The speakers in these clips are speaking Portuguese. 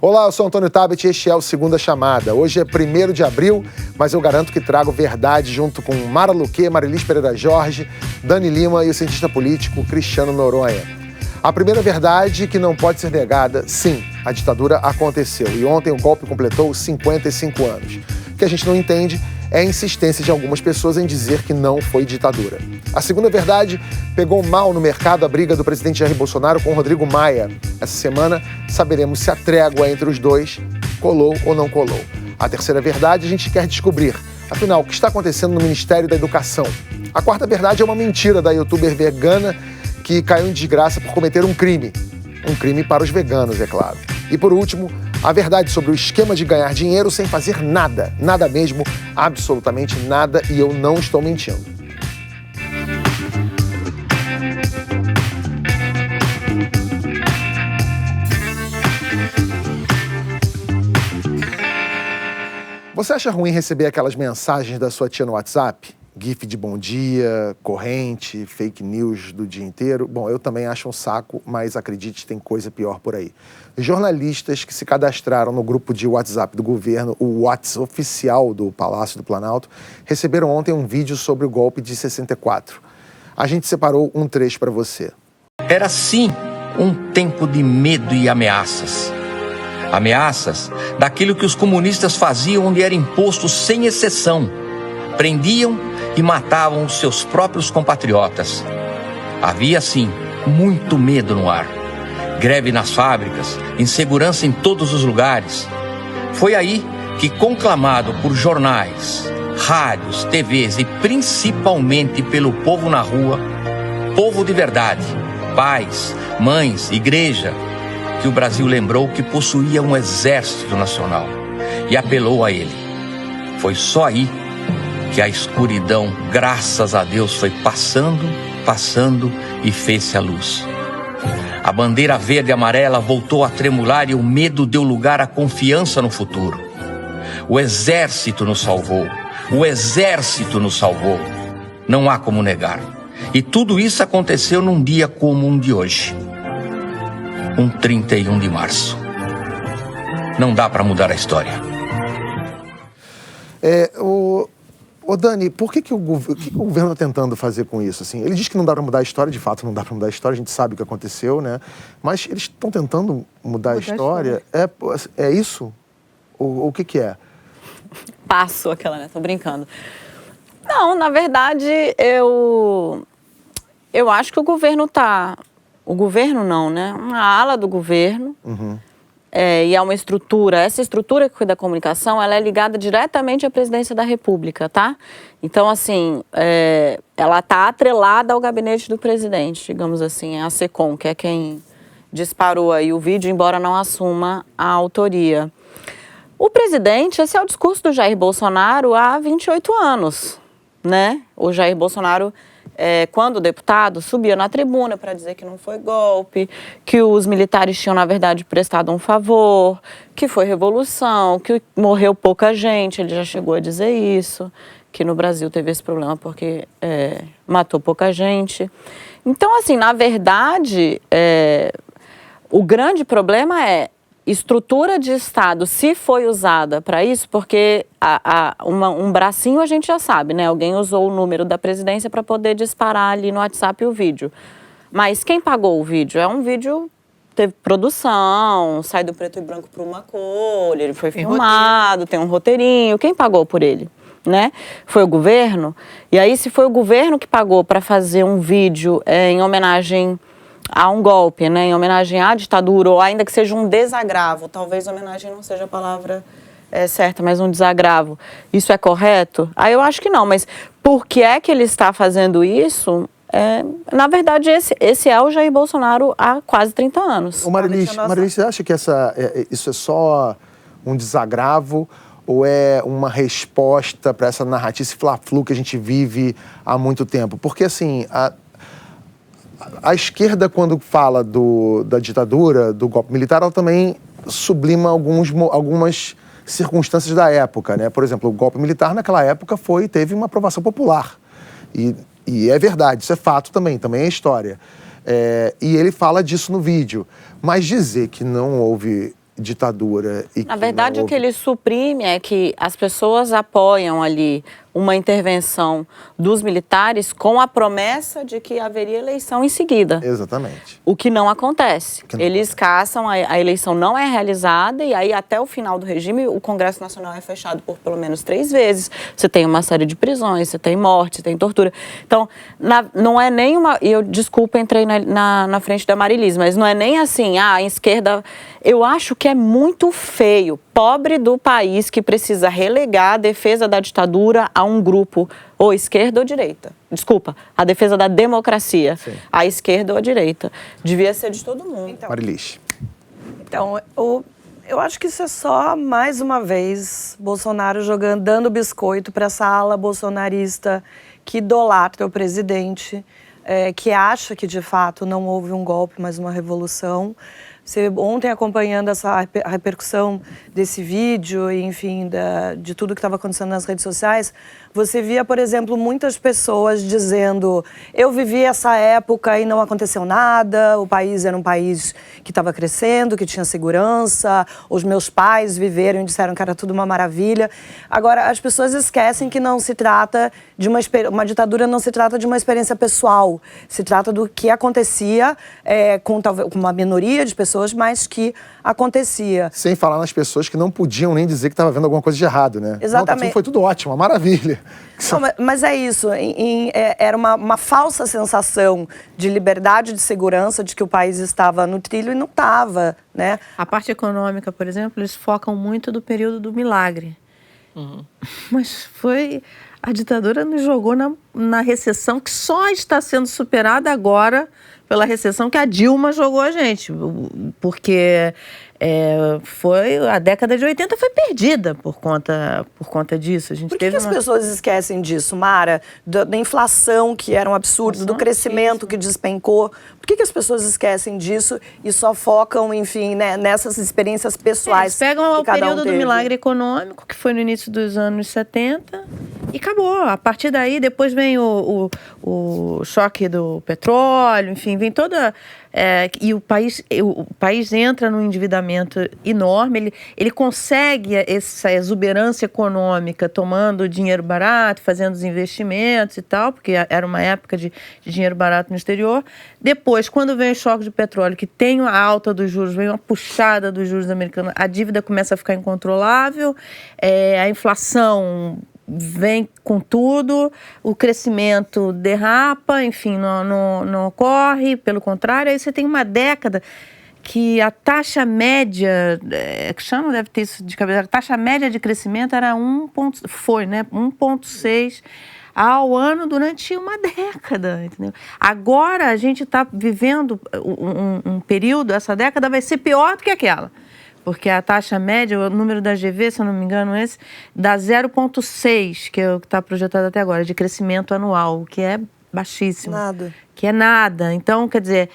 Olá, eu sou Antônio Tabet e este é o Segunda Chamada. Hoje é 1º de abril, mas eu garanto que trago verdade junto com Mara Luque, Marilis Pereira Jorge, Dani Lima e o cientista político Cristiano Noronha. A primeira verdade que não pode ser negada, sim, a ditadura aconteceu e ontem o golpe completou 55 anos. O que a gente não entende é a insistência de algumas pessoas em dizer que não foi ditadura. A segunda verdade, pegou mal no mercado a briga do presidente Jair Bolsonaro com Rodrigo Maia. Essa semana saberemos se a trégua entre os dois colou ou não colou. A terceira verdade a gente quer descobrir. Afinal, o que está acontecendo no Ministério da Educação? A quarta verdade é uma mentira da youtuber vegana que caiu em desgraça por cometer um crime. Um crime para os veganos, é claro. E por último, a verdade sobre o esquema de ganhar dinheiro sem fazer nada. Nada mesmo, absolutamente nada, e eu não estou mentindo. Você acha ruim receber aquelas mensagens da sua tia no WhatsApp? GIF de bom dia, corrente, fake news do dia inteiro. Bom, eu também acho um saco, mas acredite, tem coisa pior por aí. Jornalistas que se cadastraram no grupo de WhatsApp do governo, o WhatsApp oficial do Palácio do Planalto, receberam ontem um vídeo sobre o golpe de 64. A gente separou um trecho para você. Era sim um tempo de medo e ameaças. Ameaças daquilo que os comunistas faziam onde era imposto sem exceção. Prendiam e matavam os seus próprios compatriotas. Havia, sim, muito medo no ar. Greve nas fábricas, insegurança em todos os lugares. Foi aí que, conclamado por jornais, rádios, TVs e principalmente pelo povo na rua, povo de verdade, pais, mães, igreja, que o Brasil lembrou que possuía um exército nacional e apelou a ele. Foi só aí que a escuridão, graças a Deus, foi passando e fez-se a luz. A bandeira verde e amarela voltou a tremular e o medo deu lugar à confiança no futuro. O exército nos salvou. O exército nos salvou. Não há como negar. E tudo isso aconteceu num dia como um de hoje. Um 31 de março. Não dá para mudar a história. Ô Dani, por que o governo está tentando fazer com isso? Assim, ele diz que não dá para mudar a história, de fato não dá para mudar a história, a gente sabe o que aconteceu, né? Mas eles estão tentando mudar a história. É isso? O que é? Passo aquela, né? Tô brincando. Não, na verdade, eu acho que o governo tá... O governo não, né? Uma ala do governo... Uhum. E é uma estrutura, essa estrutura que cuida da comunicação, ela é ligada diretamente à presidência da República, tá? Então, assim, ela está atrelada ao gabinete do presidente, digamos assim, a SECOM, que é quem disparou aí o vídeo, embora não assuma a autoria. O presidente, esse é o discurso do Jair Bolsonaro há 28 anos, né? O Jair Bolsonaro... quando o deputado subia na tribuna para dizer que não foi golpe, que os militares tinham, na verdade, prestado um favor, que foi revolução, que morreu pouca gente, ele já chegou a dizer isso, que no Brasil teve esse problema porque matou pouca gente. Então, assim, na verdade, o grande problema é estrutura de Estado, se foi usada para isso, porque um bracinho a gente já sabe, né? Alguém usou o número da presidência para poder disparar ali no WhatsApp o vídeo. Mas quem pagou o vídeo? É um vídeo, teve produção, sai do preto e branco para uma cor, ele foi filmado, tem um roteirinho. Quem pagou por ele? Né? Foi o governo? E aí, se foi o governo que pagou para fazer um vídeo em homenagem a um golpe, né, em homenagem à ditadura, ou ainda que seja um desagravo, talvez homenagem não seja a palavra certa, mas um desagravo, isso é correto? Eu acho que não, mas por que é que ele está fazendo isso? Na verdade, esse é o Jair Bolsonaro há quase 30 anos. Marilis, você acha que isso é só um desagravo ou é uma resposta para essa narrativa, esse fla-flu que a gente vive há muito tempo? Porque, assim, a esquerda, quando fala da ditadura, do golpe militar, ela também sublima algumas circunstâncias da época, né? Por exemplo, o golpe militar naquela época teve uma aprovação popular. E é verdade, isso é fato também é história. E ele fala disso no vídeo. Mas dizer que não houve ditadura e Na verdade, o que ele suprime é que as pessoas apoiam ali uma intervenção dos militares com a promessa de que haveria eleição em seguida. Exatamente. O que não acontece. Eles caçam, a eleição não é realizada e aí até o final do regime o Congresso Nacional é fechado por pelo menos 3 vezes. Você tem uma série de prisões, você tem morte, você tem tortura. Então, não é nem uma... E eu, desculpa, entrei na frente da Marilis, mas não é nem assim, a esquerda... Eu acho que é muito feio, pobre do país que precisa relegar a defesa da ditadura a um grupo, ou esquerda ou direita. Desculpa, a defesa da democracia, sim, a esquerda ou a direita. Devia ser de todo mundo. Então, Marilis. Então, eu acho que isso é só, mais uma vez, Bolsonaro dando biscoito para essa ala bolsonarista que idolatra o presidente, que acha que, de fato, não houve um golpe, mas uma revolução. Você, ontem, acompanhando essa repercussão desse vídeo, enfim, de tudo que estava acontecendo nas redes sociais, você via, por exemplo, muitas pessoas dizendo: eu vivi essa época e não aconteceu nada, o país era um país que estava crescendo, que tinha segurança, os meus pais viveram e disseram que era tudo uma maravilha. Agora, as pessoas esquecem que não se trata de uma ditadura, não se trata de uma experiência pessoal, se trata do que acontecia com uma minoria de pessoas, mas que acontecia. Sem falar nas pessoas que não podiam nem dizer que estava vendo alguma coisa de errado, né? Exatamente. Não, foi tudo ótimo, uma maravilha. Não, mas é isso, era uma falsa sensação de liberdade, de segurança, de que o país estava no trilho e não estava, né? A parte econômica, por exemplo, eles focam muito do período do milagre. Mas a ditadura nos jogou na recessão que só está sendo superada agora pela recessão que a Dilma jogou a gente, porque a década de 80 foi perdida por conta disso. Por que as pessoas esquecem disso, Mara? Da inflação, que era um absurdo, do crescimento que despencou. Por que as pessoas esquecem disso e só focam, enfim, né, nessas experiências pessoais? Eles pegam o período do milagre econômico, que foi no início dos anos 70, e acabou. A partir daí, depois vem o choque do petróleo, enfim, vem toda... e o país entra num endividamento enorme, ele consegue essa exuberância econômica tomando dinheiro barato, fazendo os investimentos e tal, porque era uma época de dinheiro barato no exterior. Depois, quando vem o choque de petróleo, que tem a alta dos juros, vem uma puxada dos juros americanos, a dívida começa a ficar incontrolável, a inflação vem com tudo, o crescimento derrapa, enfim, não ocorre, pelo contrário, aí você tem uma década que a taxa média, deve ter isso de cabeça, a taxa média de crescimento era 1,6 ao ano durante uma década, entendeu? Agora a gente está vivendo um período, essa década vai ser pior do que aquela. Porque a taxa média, o número da GV, se eu não me engano, dá 0,6, que é o que está projetado até agora, de crescimento anual, o que é baixíssimo. Nada. Que é nada. Então, quer dizer,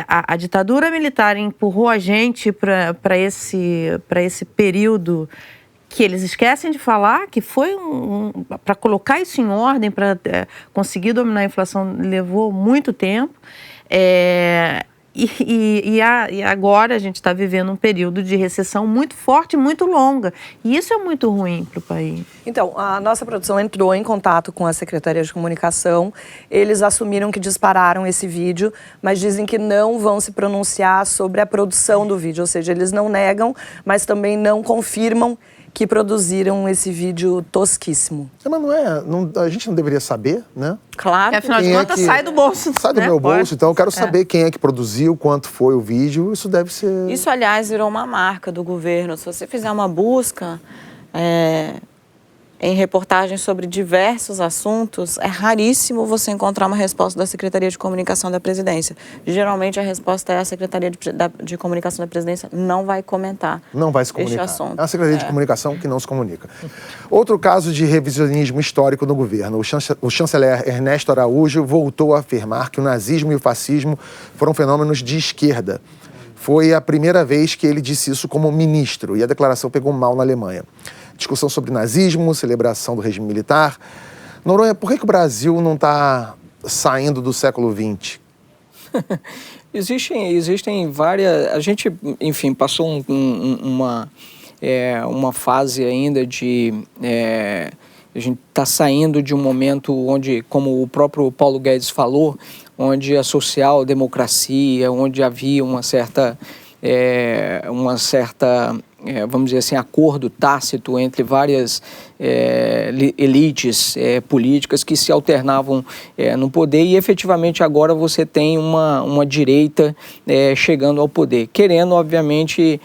a ditadura militar empurrou a gente para esse período que eles esquecem de falar, que foi para colocar isso em ordem, para conseguir dominar a inflação, levou muito tempo. E agora a gente está vivendo um período de recessão muito forte e muito longa. E isso é muito ruim para o país. Então, a nossa produção entrou em contato com a Secretaria de Comunicação. Eles assumiram que dispararam esse vídeo, mas dizem que não vão se pronunciar sobre a produção do vídeo. Ou seja, eles não negam, mas também não confirmam que produziram esse vídeo tosquíssimo. Mas a gente não deveria saber, né? Claro. Afinal de contas, sai do bolso. Sai do meu bolso, então eu quero saber quem é que produziu, quanto foi o vídeo, isso deve ser... Isso, aliás, virou uma marca do governo. Se você fizer uma busca em reportagens sobre diversos assuntos, é raríssimo você encontrar uma resposta da Secretaria de Comunicação da Presidência. Geralmente a resposta é a Secretaria de Comunicação da Presidência não vai comentar. Não vai se comunicar. Este assunto. É a Secretaria de Comunicação que não se comunica. Outro caso de revisionismo histórico no governo. O chanceler Ernesto Araújo voltou a afirmar que o nazismo e o fascismo foram fenômenos de esquerda. Foi a primeira vez que ele disse isso como ministro, e a declaração pegou mal na Alemanha. Discussão sobre nazismo, celebração do regime militar. Noronha, por que o Brasil não está saindo do século XX? Existem várias... A gente, enfim, passou uma fase ainda de... a gente está saindo de um momento onde, como o próprio Paulo Guedes falou, onde a social-democracia, onde havia uma certa vamos dizer assim, acordo tácito entre várias elites políticas que se alternavam no poder, e efetivamente agora você tem uma direita chegando ao poder, querendo obviamente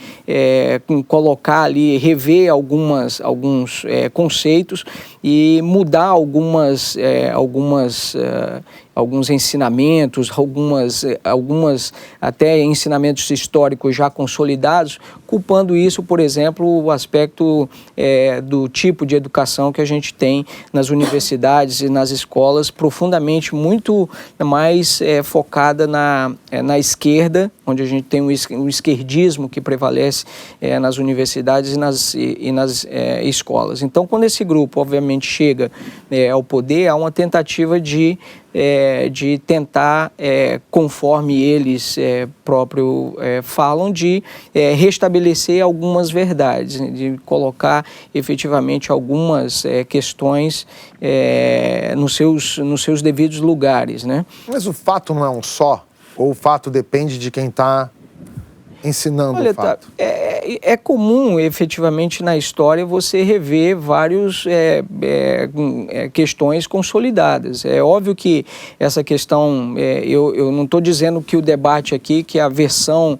colocar ali, rever alguns conceitos e mudar alguns ensinamentos, algumas até ensinamentos históricos já consolidados, culpando isso, por exemplo, o aspecto do tipo de educação que a gente tem nas universidades e nas escolas, profundamente muito mais focada na esquerda, onde a gente tem um esquerdismo que prevalece nas universidades e nas escolas. Então, quando esse grupo, obviamente, chega ao poder, há uma tentativa de tentar, conforme eles próprio falam, de restabelecer algumas verdades, de colocar efetivamente algumas questões nos seus devidos lugares, né? Mas o fato não é um só? Ou o fato depende de quem está ensinando o fato? É comum, efetivamente, na história, você rever várias questões consolidadas. É óbvio que essa questão, eu não estou dizendo que o debate aqui, que a versão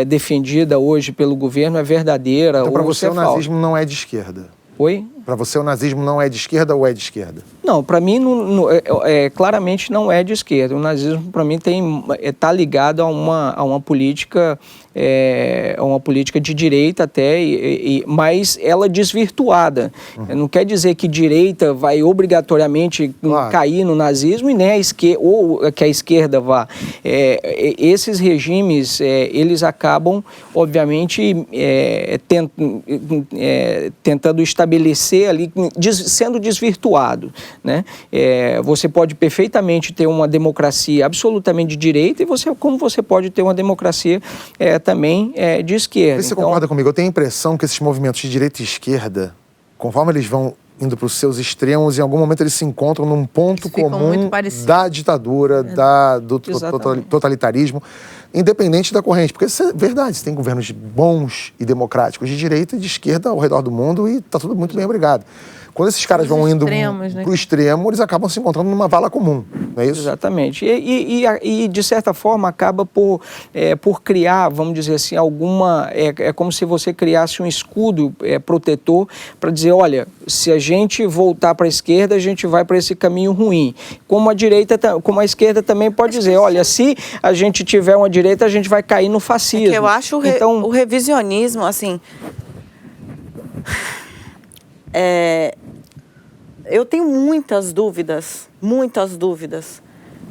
defendida hoje pelo governo é verdadeira. Então, para ou você, o nazismo não é de esquerda? Oi? Para você, o nazismo não é de esquerda ou é de esquerda? Não, para mim, claramente não é de esquerda. O nazismo, para mim, está ligado a uma política de direita até, mas ela desvirtuada. Não quer dizer que direita vai obrigatoriamente cair no nazismo e nem ou que a esquerda vá. Esses regimes, eles acabam, obviamente, tentando estabelecer ali, sendo desvirtuado, né? Você pode perfeitamente ter uma democracia absolutamente de direita como você pode ter uma democracia também de esquerda. Você concorda comigo? Eu tenho a impressão que esses movimentos de direita e esquerda, conforme eles vão indo para os seus extremos, em algum momento eles se encontram num ponto comum da ditadura, do totalitarismo, independente da corrente. Porque isso é verdade, você tem governos bons e democráticos de direita e de esquerda ao redor do mundo e está tudo muito bem, obrigado. Quando esses caras vão indo para o extremo, eles acabam se encontrando numa vala comum, não é isso? Exatamente. E de certa forma, acaba por criar, vamos dizer assim, é como se você criasse um escudo protetor para dizer, olha, se a gente voltar para a esquerda, a gente vai para esse caminho ruim. Como a esquerda também pode dizer, olha, se a gente tiver uma direita, a gente vai cair no fascismo. Que eu acho o revisionismo, assim... eu tenho muitas dúvidas,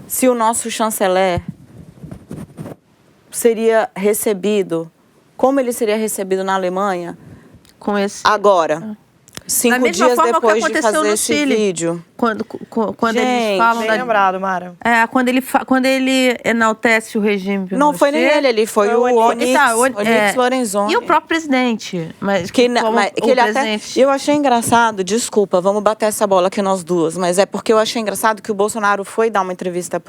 se o nosso chanceler seria recebido, como ele seria recebido na Alemanha, agora, 5 dias depois de fazer esse vídeo. Quando eles falam... Bem lembrado, Mara. Quando ele enaltece o regime Pinochet... Não foi nem ele foi o Onyx Lorenzoni. E o próprio presidente. Eu achei engraçado, desculpa, vamos bater essa bola aqui nós duas, mas é porque eu achei engraçado que o Bolsonaro foi dar uma entrevista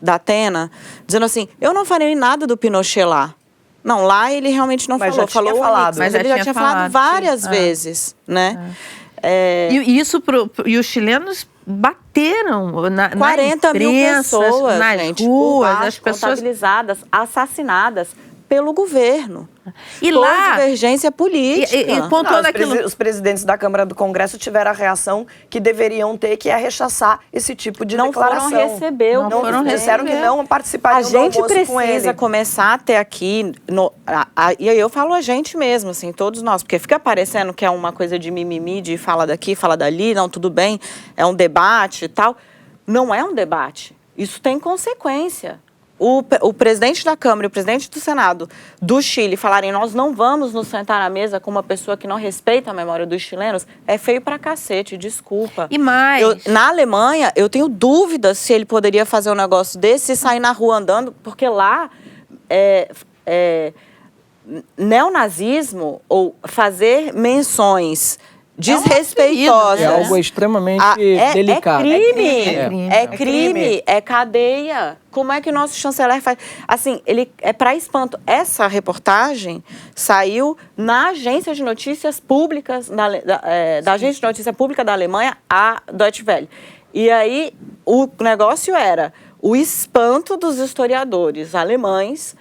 da Atena, dizendo assim, eu não farei nada do Pinochet lá. Não, lá ele realmente não falou. Falou falado. Mas ele já tinha falado várias vezes, né? E os chilenos bateram na 40 mil pessoas, nas ruas, as pessoas contabilizadas, assassinadas pelo governo. E por lá divergência política. Os presidentes da Câmara do Congresso tiveram a reação que deveriam ter, que é rechaçar esse tipo de declaração. Não foram receber. Disseram que não participariam do almoço com ele. A gente precisa começar a ter aqui, e aí eu falo a gente mesmo, assim, todos nós, porque fica parecendo que é uma coisa de mimimi, de fala daqui, fala dali, não, tudo bem, é um debate e tal. Não é um debate. Isso tem consequência. o presidente da Câmara e o presidente do Senado do Chile falarem nós não vamos nos sentar à mesa com uma pessoa que não respeita a memória dos chilenos, é feio pra cacete, desculpa. E mais... Na Alemanha, eu tenho dúvidas se ele poderia fazer um negócio desse e sair na rua andando, porque lá neonazismo ou fazer menções desrespeitosas. É algo extremamente delicado. É crime, é cadeia. Como é que o nosso chanceler faz? Assim, ele é para espanto. Essa reportagem saiu na agência de notícias públicas, da agência de notícia pública da Alemanha, a Deutsche Welle. E aí, o negócio era o espanto dos historiadores alemães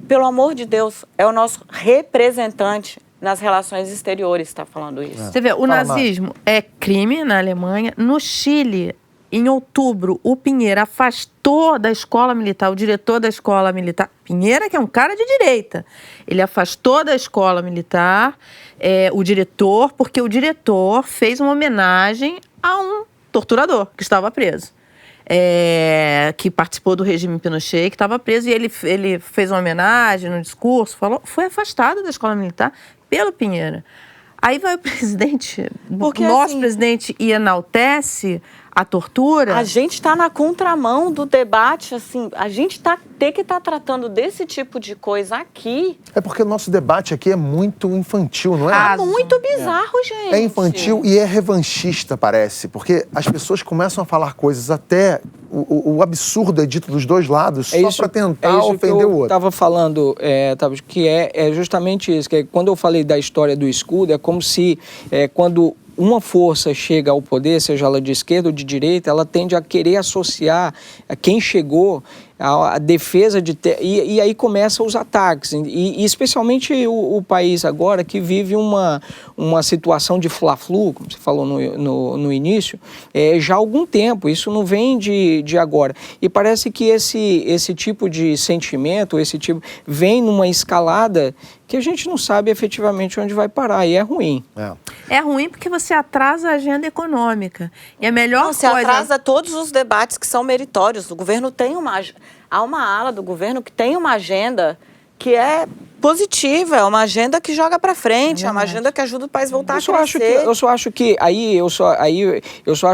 pelo amor de Deus, é o nosso representante nas relações exteriores, está falando isso. Você vê, o nazismo é crime na Alemanha. No Chile, em outubro, o Pinheira afastou da escola militar, o diretor da escola militar, Pinheira, que é um cara de direita, ele afastou da escola militar o diretor, porque o diretor fez uma homenagem a um torturador que estava preso. Que participou do regime Pinochet, que estava preso, e ele fez uma homenagem no discurso, foi afastado da escola militar pelo Pinheira. Aí vai o presidente, porque, o nosso presidente, e enaltece a tortura. A gente está na contramão do debate, assim, a gente tem que estar tratando desse tipo de coisa aqui. É porque o nosso debate aqui é muito infantil, não é? É muito bizarro, gente. É infantil e é revanchista, parece, porque as pessoas começam a falar coisas até o absurdo é dito dos dois lados só para tentar ofender o outro. Eu estava falando, que é justamente isso, que é, quando eu falei da história do escudo, é como se quando uma força chega ao poder, seja ela de esquerda ou de direita, ela tende a querer associar a quem chegou a defesa e aí começam os ataques, e especialmente o país agora que vive uma situação de fla-flu, como você falou no início, já há algum tempo, isso não vem de agora, e parece que esse tipo de sentimento, vem numa escalada que a gente não sabe efetivamente onde vai parar, e é ruim. É ruim porque você atrasa a agenda econômica. E a melhor coisa... Você atrasa todos os debates que são meritórios. O governo tem há uma ala do governo que tem uma agenda que é positiva, é uma agenda que joga para frente, é uma agenda que ajuda o país a voltar a crescer. Eu só acho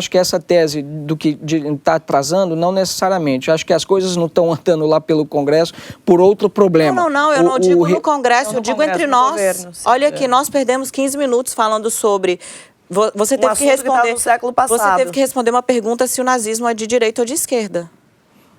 que essa tese de estar atrasando, não necessariamente. Eu acho que as coisas não estão andando lá pelo Congresso por outro problema. Não, eu não digo no Congresso, eu digo entre nós. Olha aqui, nós perdemos 15 minutos falando sobre... Você teve que responder no século passado. Você teve que responder uma pergunta se o nazismo é de direita ou de esquerda.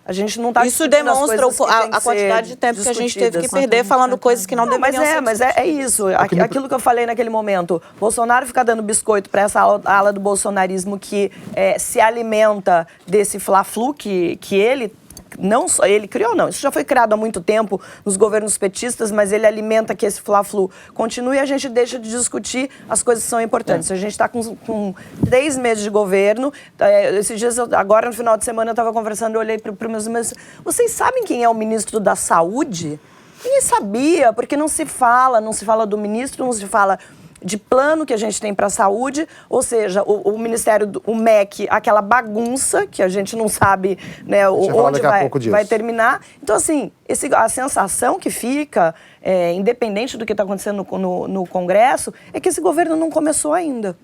A gente não está Isso demonstra a quantidade de tempo que a gente teve que perder falando coisas que não deveriam ser. Mas é isso. Aquilo que eu falei naquele momento. Bolsonaro fica dando biscoito para essa ala do bolsonarismo que se alimenta desse fla-flu que ele... Não só ele criou, não. Isso já foi criado há muito tempo nos governos petistas, mas ele alimenta que esse fla-flu continue e a gente deixa de discutir as coisas que são importantes. A gente está com 3 meses de governo. Esses dias, agora no final de semana, eu estava conversando, eu olhei para os meus amigos. Vocês sabem quem é o ministro da Saúde? Ninguém sabia, porque não se fala do ministro, não se fala de plano que a gente tem para a saúde, ou seja, o Ministério, o MEC, aquela bagunça que a gente não sabe, né, onde vai terminar. Então, assim, a sensação que fica, independente do que está acontecendo no Congresso, é que esse governo não começou ainda.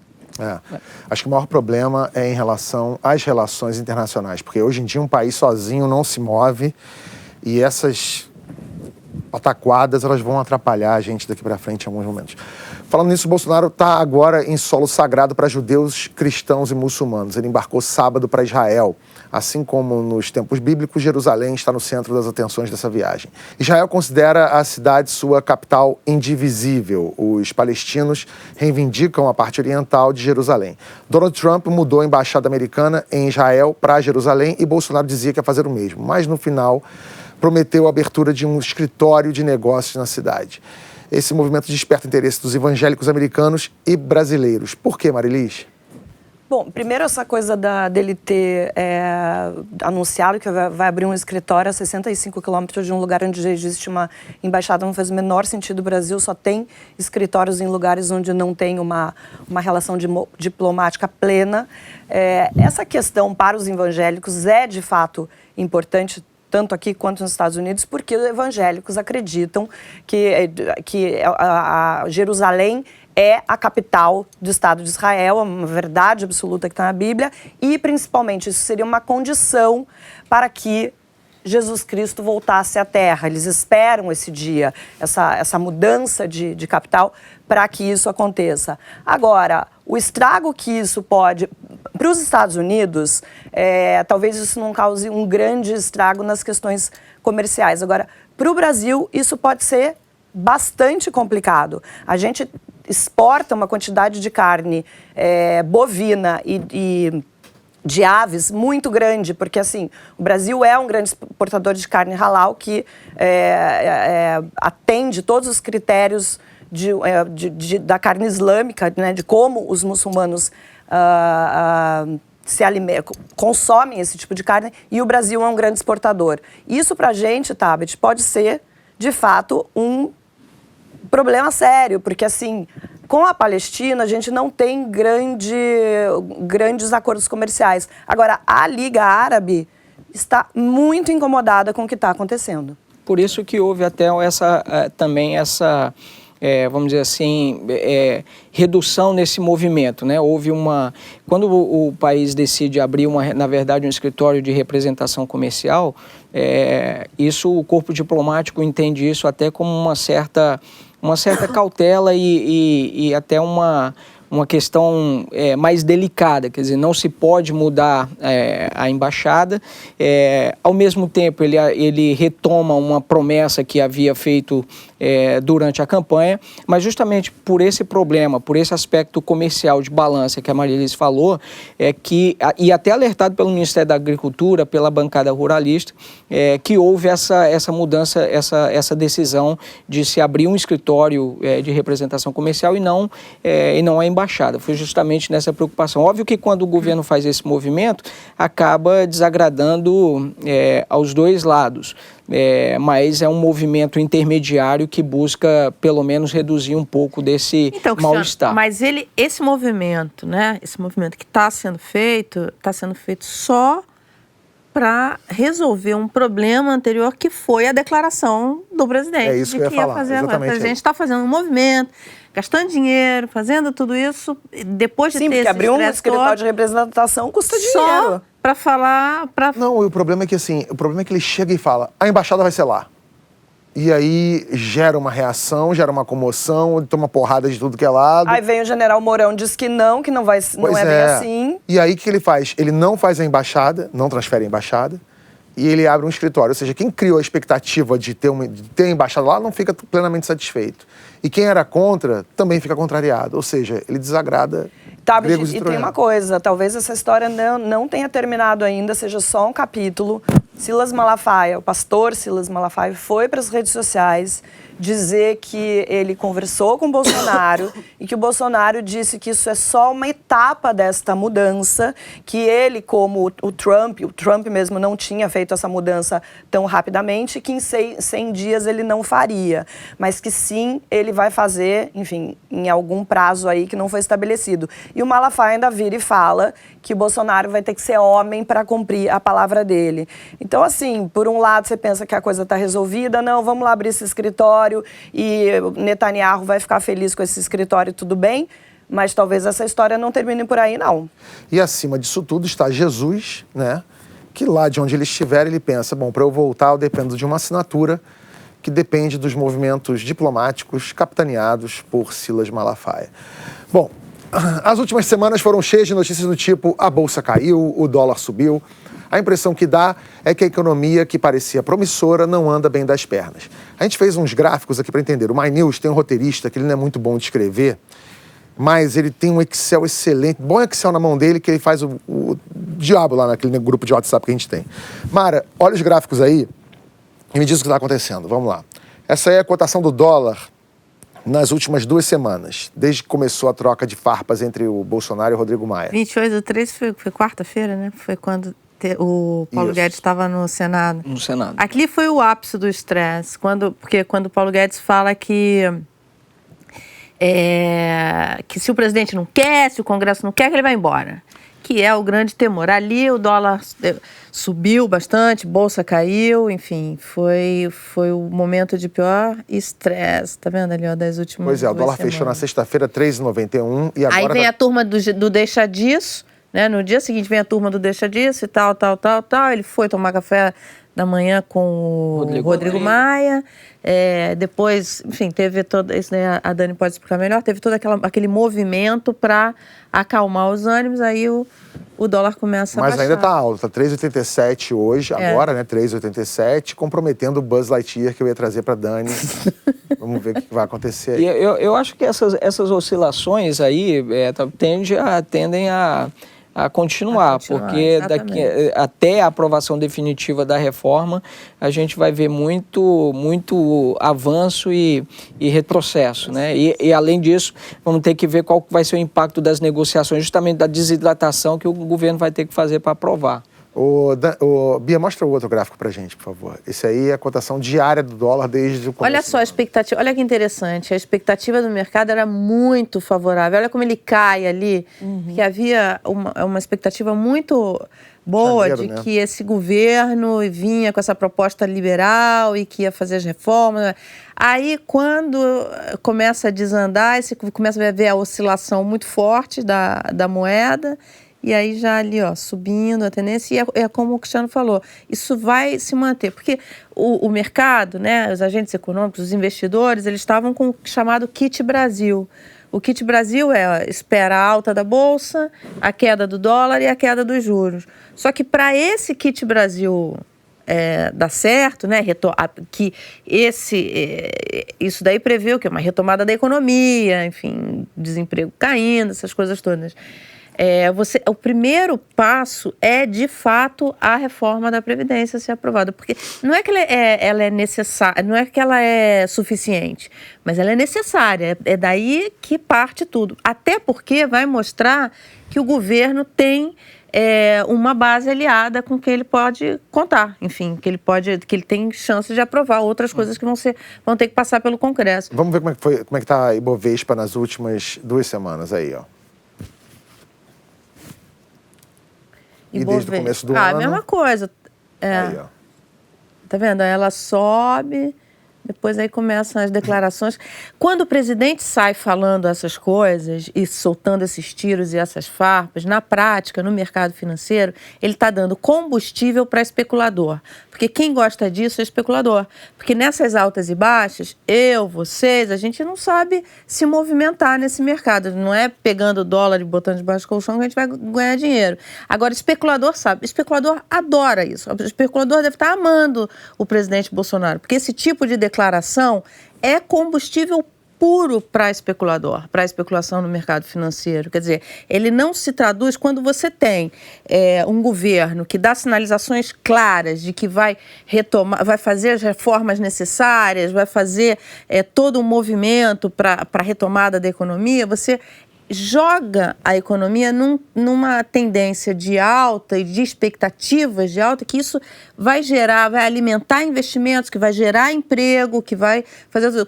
Acho que o maior problema é em relação às relações internacionais, porque hoje em dia um país sozinho não se move e essas pataquadas elas vão atrapalhar a gente daqui para frente em alguns momentos. Falando nisso, o Bolsonaro está agora em solo sagrado para judeus, cristãos e muçulmanos. Ele embarcou sábado para Israel. Assim como nos tempos bíblicos, Jerusalém está no centro das atenções dessa viagem. Israel considera a cidade sua capital indivisível. Os palestinos reivindicam a parte oriental de Jerusalém. Donald Trump mudou a embaixada americana em Israel para Jerusalém e Bolsonaro dizia que ia fazer o mesmo. Mas no final, prometeu a abertura de um escritório de negócios na cidade. Esse movimento desperta interesse dos evangélicos americanos e brasileiros. Por quê, Marilis? Bom, primeiro essa coisa dele ter anunciado que vai abrir um escritório a 65 quilômetros de um lugar onde já existe uma embaixada, não faz o menor sentido. O Brasil só tem escritórios em lugares onde não tem uma relação diplomática plena. Essa questão para os evangélicos é, de fato, importante tanto aqui quanto nos Estados Unidos, porque os evangélicos acreditam que a Jerusalém é a capital do Estado de Israel, é uma verdade absoluta que está na Bíblia, e principalmente isso seria uma condição para que Jesus Cristo voltasse à Terra. Eles esperam esse dia, essa mudança de capital, para que isso aconteça. Agora, o estrago que isso pode... Para os Estados Unidos, talvez isso não cause um grande estrago nas questões comerciais. Agora, para o Brasil, isso pode ser bastante complicado. A gente exporta uma quantidade de carne bovina e de aves muito grande, porque assim, o Brasil é um grande exportador de carne halal que atende todos os critérios da carne islâmica, né, de como os muçulmanos consomem esse tipo de carne, e o Brasil é um grande exportador. Isso pra gente, Tabet, pode ser, de fato, um problema sério, porque assim, com a Palestina a gente não tem grandes acordos comerciais. Agora, a Liga Árabe está muito incomodada com o que está acontecendo. Por isso que houve até também essa vamos dizer assim, redução nesse movimento, né? Houve quando o país decide abrir, na verdade, um escritório de representação comercial, o corpo diplomático entende isso até como uma certa cautela e até uma questão mais delicada, quer dizer, não se pode mudar a embaixada. Ao mesmo tempo, ele retoma uma promessa que havia feito durante a campanha, mas justamente por esse problema, por esse aspecto comercial de balança que a Marilis falou, e até alertado pelo Ministério da Agricultura, pela bancada ruralista, que houve essa mudança, essa decisão de se abrir um escritório de representação comercial e não a embaixada. Foi justamente nessa preocupação. Óbvio que quando o governo faz esse movimento, acaba desagradando aos dois lados. Mas é um movimento intermediário que busca, pelo menos, reduzir um pouco desse mal-estar. Mas esse movimento, né? Esse movimento que está sendo feito só para resolver um problema anterior, que foi a declaração do presidente. É isso que eu ia falar, fazer agora. O presidente está fazendo um movimento, gastando dinheiro, fazendo tudo isso, depois de ter esse porque abrir um escritório de representação custa dinheiro. Só para falar... Não, o problema é que ele chega e fala, a embaixada vai ser lá. E aí gera uma reação, gera uma comoção, ele toma porrada de tudo que é lado. Aí vem o general Mourão, diz que não é bem assim. E aí o que ele faz? Ele não faz a embaixada, não transfere a embaixada, e ele abre um escritório. Ou seja, quem criou a expectativa de ter a embaixada lá não fica plenamente satisfeito. E quem era contra também fica contrariado. Ou seja, ele desagrada gregos e troianos. Tem uma coisa, talvez essa história não tenha terminado ainda, seja só um capítulo. Silas Malafaia, o pastor Silas Malafaia, foi para as redes sociais dizer que ele conversou com o Bolsonaro e que o Bolsonaro disse que isso é só uma etapa desta mudança, que ele, como o Trump mesmo não tinha feito essa mudança tão rapidamente, que em 100 dias ele não faria, mas que sim, ele vai fazer, enfim, em algum prazo aí que não foi estabelecido. E o Malafaia ainda vira e fala que o Bolsonaro vai ter que ser homem para cumprir a palavra dele. Então, assim, por um lado você pensa que a coisa está resolvida, não, vamos lá abrir esse escritório e Netanyahu vai ficar feliz com esse escritório, tudo bem, mas talvez essa história não termine por aí, não. E acima disso tudo está Jesus, né? Que lá de onde ele estiver, ele pensa, bom, para eu voltar eu dependo de uma assinatura que depende dos movimentos diplomáticos capitaneados por Silas Malafaia. Bom, as últimas semanas foram cheias de notícias do tipo a bolsa caiu, o dólar subiu. A impressão que dá é que a economia que parecia promissora não anda bem das pernas. A gente fez uns gráficos aqui para entender. O MyNews tem um roteirista que ele não é muito bom de escrever, mas ele tem um Excel excelente, bom Excel na mão dele, que ele faz o diabo lá naquele grupo de WhatsApp que a gente tem. Mara, olha os gráficos aí e me diz o que está acontecendo. Vamos lá. Essa é a cotação do dólar nas últimas 2 semanas, desde que começou a troca de farpas entre o Bolsonaro e o Rodrigo Maia. 28/3 foi quarta-feira, né? Foi quando o Paulo Guedes estava no Senado. No Senado. Aqui foi o ápice do estresse, porque quando o Paulo Guedes fala que se o presidente não quer, se o Congresso não quer, que ele vai embora. que é o grande temor. Ali o dólar subiu bastante, bolsa caiu, enfim, foi o momento de pior estresse, tá vendo ali, ó, das últimas Pois é, o dólar semanas. fechou na sexta-feira 3,91 e agora... Aí vem a turma do deixa disso, né? No dia seguinte vem a turma do deixa disso e tal. Ele foi tomar café da manhã com o Rodrigo Maia. Depois, enfim, teve todo isso, né? A Dani pode explicar melhor. Teve todo aquele movimento para acalmar os ânimos. Aí o dólar começa a baixar. Mas ainda está alto, está 3,87 hoje, agora, né? 3,87, comprometendo o Buzz Lightyear que eu ia trazer para Dani. Vamos ver o que vai acontecer aí. E eu acho que essas oscilações aí tendem a continuar, porque até a aprovação definitiva da reforma, a gente vai ver muito avanço e retrocesso, né? E além disso, vamos ter que ver qual vai ser o impacto das negociações, justamente da desidratação que o governo vai ter que fazer para aprovar. Bia, mostra o outro gráfico pra gente, por favor. Esse aí é a cotação diária do dólar desde o começo. Olha só a expectativa, olha que interessante, a expectativa do mercado era muito favorável. Olha como ele cai ali, que havia uma expectativa muito boa de que esse governo vinha com essa proposta liberal e que ia fazer as reformas. Aí, quando começa a desandar, você começa a ver a oscilação muito forte da moeda. E aí já ali, ó, subindo a tendência, e é como o Cristiano falou, isso vai se manter, porque o mercado, né, os agentes econômicos, os investidores, eles estavam com o chamado Kit Brasil. O Kit Brasil espera a alta da bolsa, a queda do dólar e a queda dos juros. Só que para esse Kit Brasil dar certo, né, que isso daí prevê o quê? Uma retomada da economia, enfim, desemprego caindo, essas coisas todas. O primeiro passo é, de fato, a reforma da Previdência ser aprovada. Porque não é que ela é necessária, não é que ela é suficiente, mas ela é necessária. É daí que parte tudo. Até porque vai mostrar que o governo tem uma base aliada com que ele pode contar. Enfim, que ele tem chance de aprovar outras coisas que vão ter que passar pelo Congresso. Vamos ver como é que está a Ibovespa nas últimas 2 semanas aí, ó. E desde o começo do ano... A mesma coisa. Aí, ó. Tá vendo? Ela sobe, depois aí começam as declarações. Quando o presidente sai falando essas coisas e soltando esses tiros e essas farpas, na prática, no mercado financeiro, ele está dando combustível para especulador. Porque quem gosta disso é especulador. Porque nessas altas e baixas, vocês, a gente não sabe se movimentar nesse mercado. Não é pegando o dólar e botando debaixo do colchão que a gente vai ganhar dinheiro. Agora, especulador sabe. Especulador adora isso. O especulador deve estar amando o presidente Bolsonaro. Porque esse tipo de declaração é combustível puro para especulador, para a especulação no mercado financeiro. Quer dizer, ele não se traduz quando você tem um governo que dá sinalizações claras de que vai retomar, vai fazer as reformas necessárias, vai fazer todo um movimento para a retomada da economia, você joga a economia numa tendência de alta e de expectativas de alta, que isso vai alimentar investimentos, que vai gerar emprego, que vai fazer...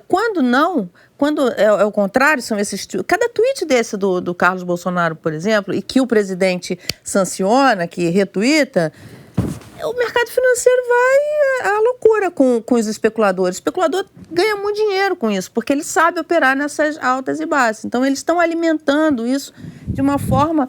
Quando é o contrário, são esses... Cada tweet desse do Carlos Bolsonaro, por exemplo, e que o presidente sanciona, que retuita, o mercado financeiro vai à loucura com os especuladores. O especulador ganha muito dinheiro com isso, porque ele sabe operar nessas altas e baixas. Então, eles estão alimentando isso de uma forma...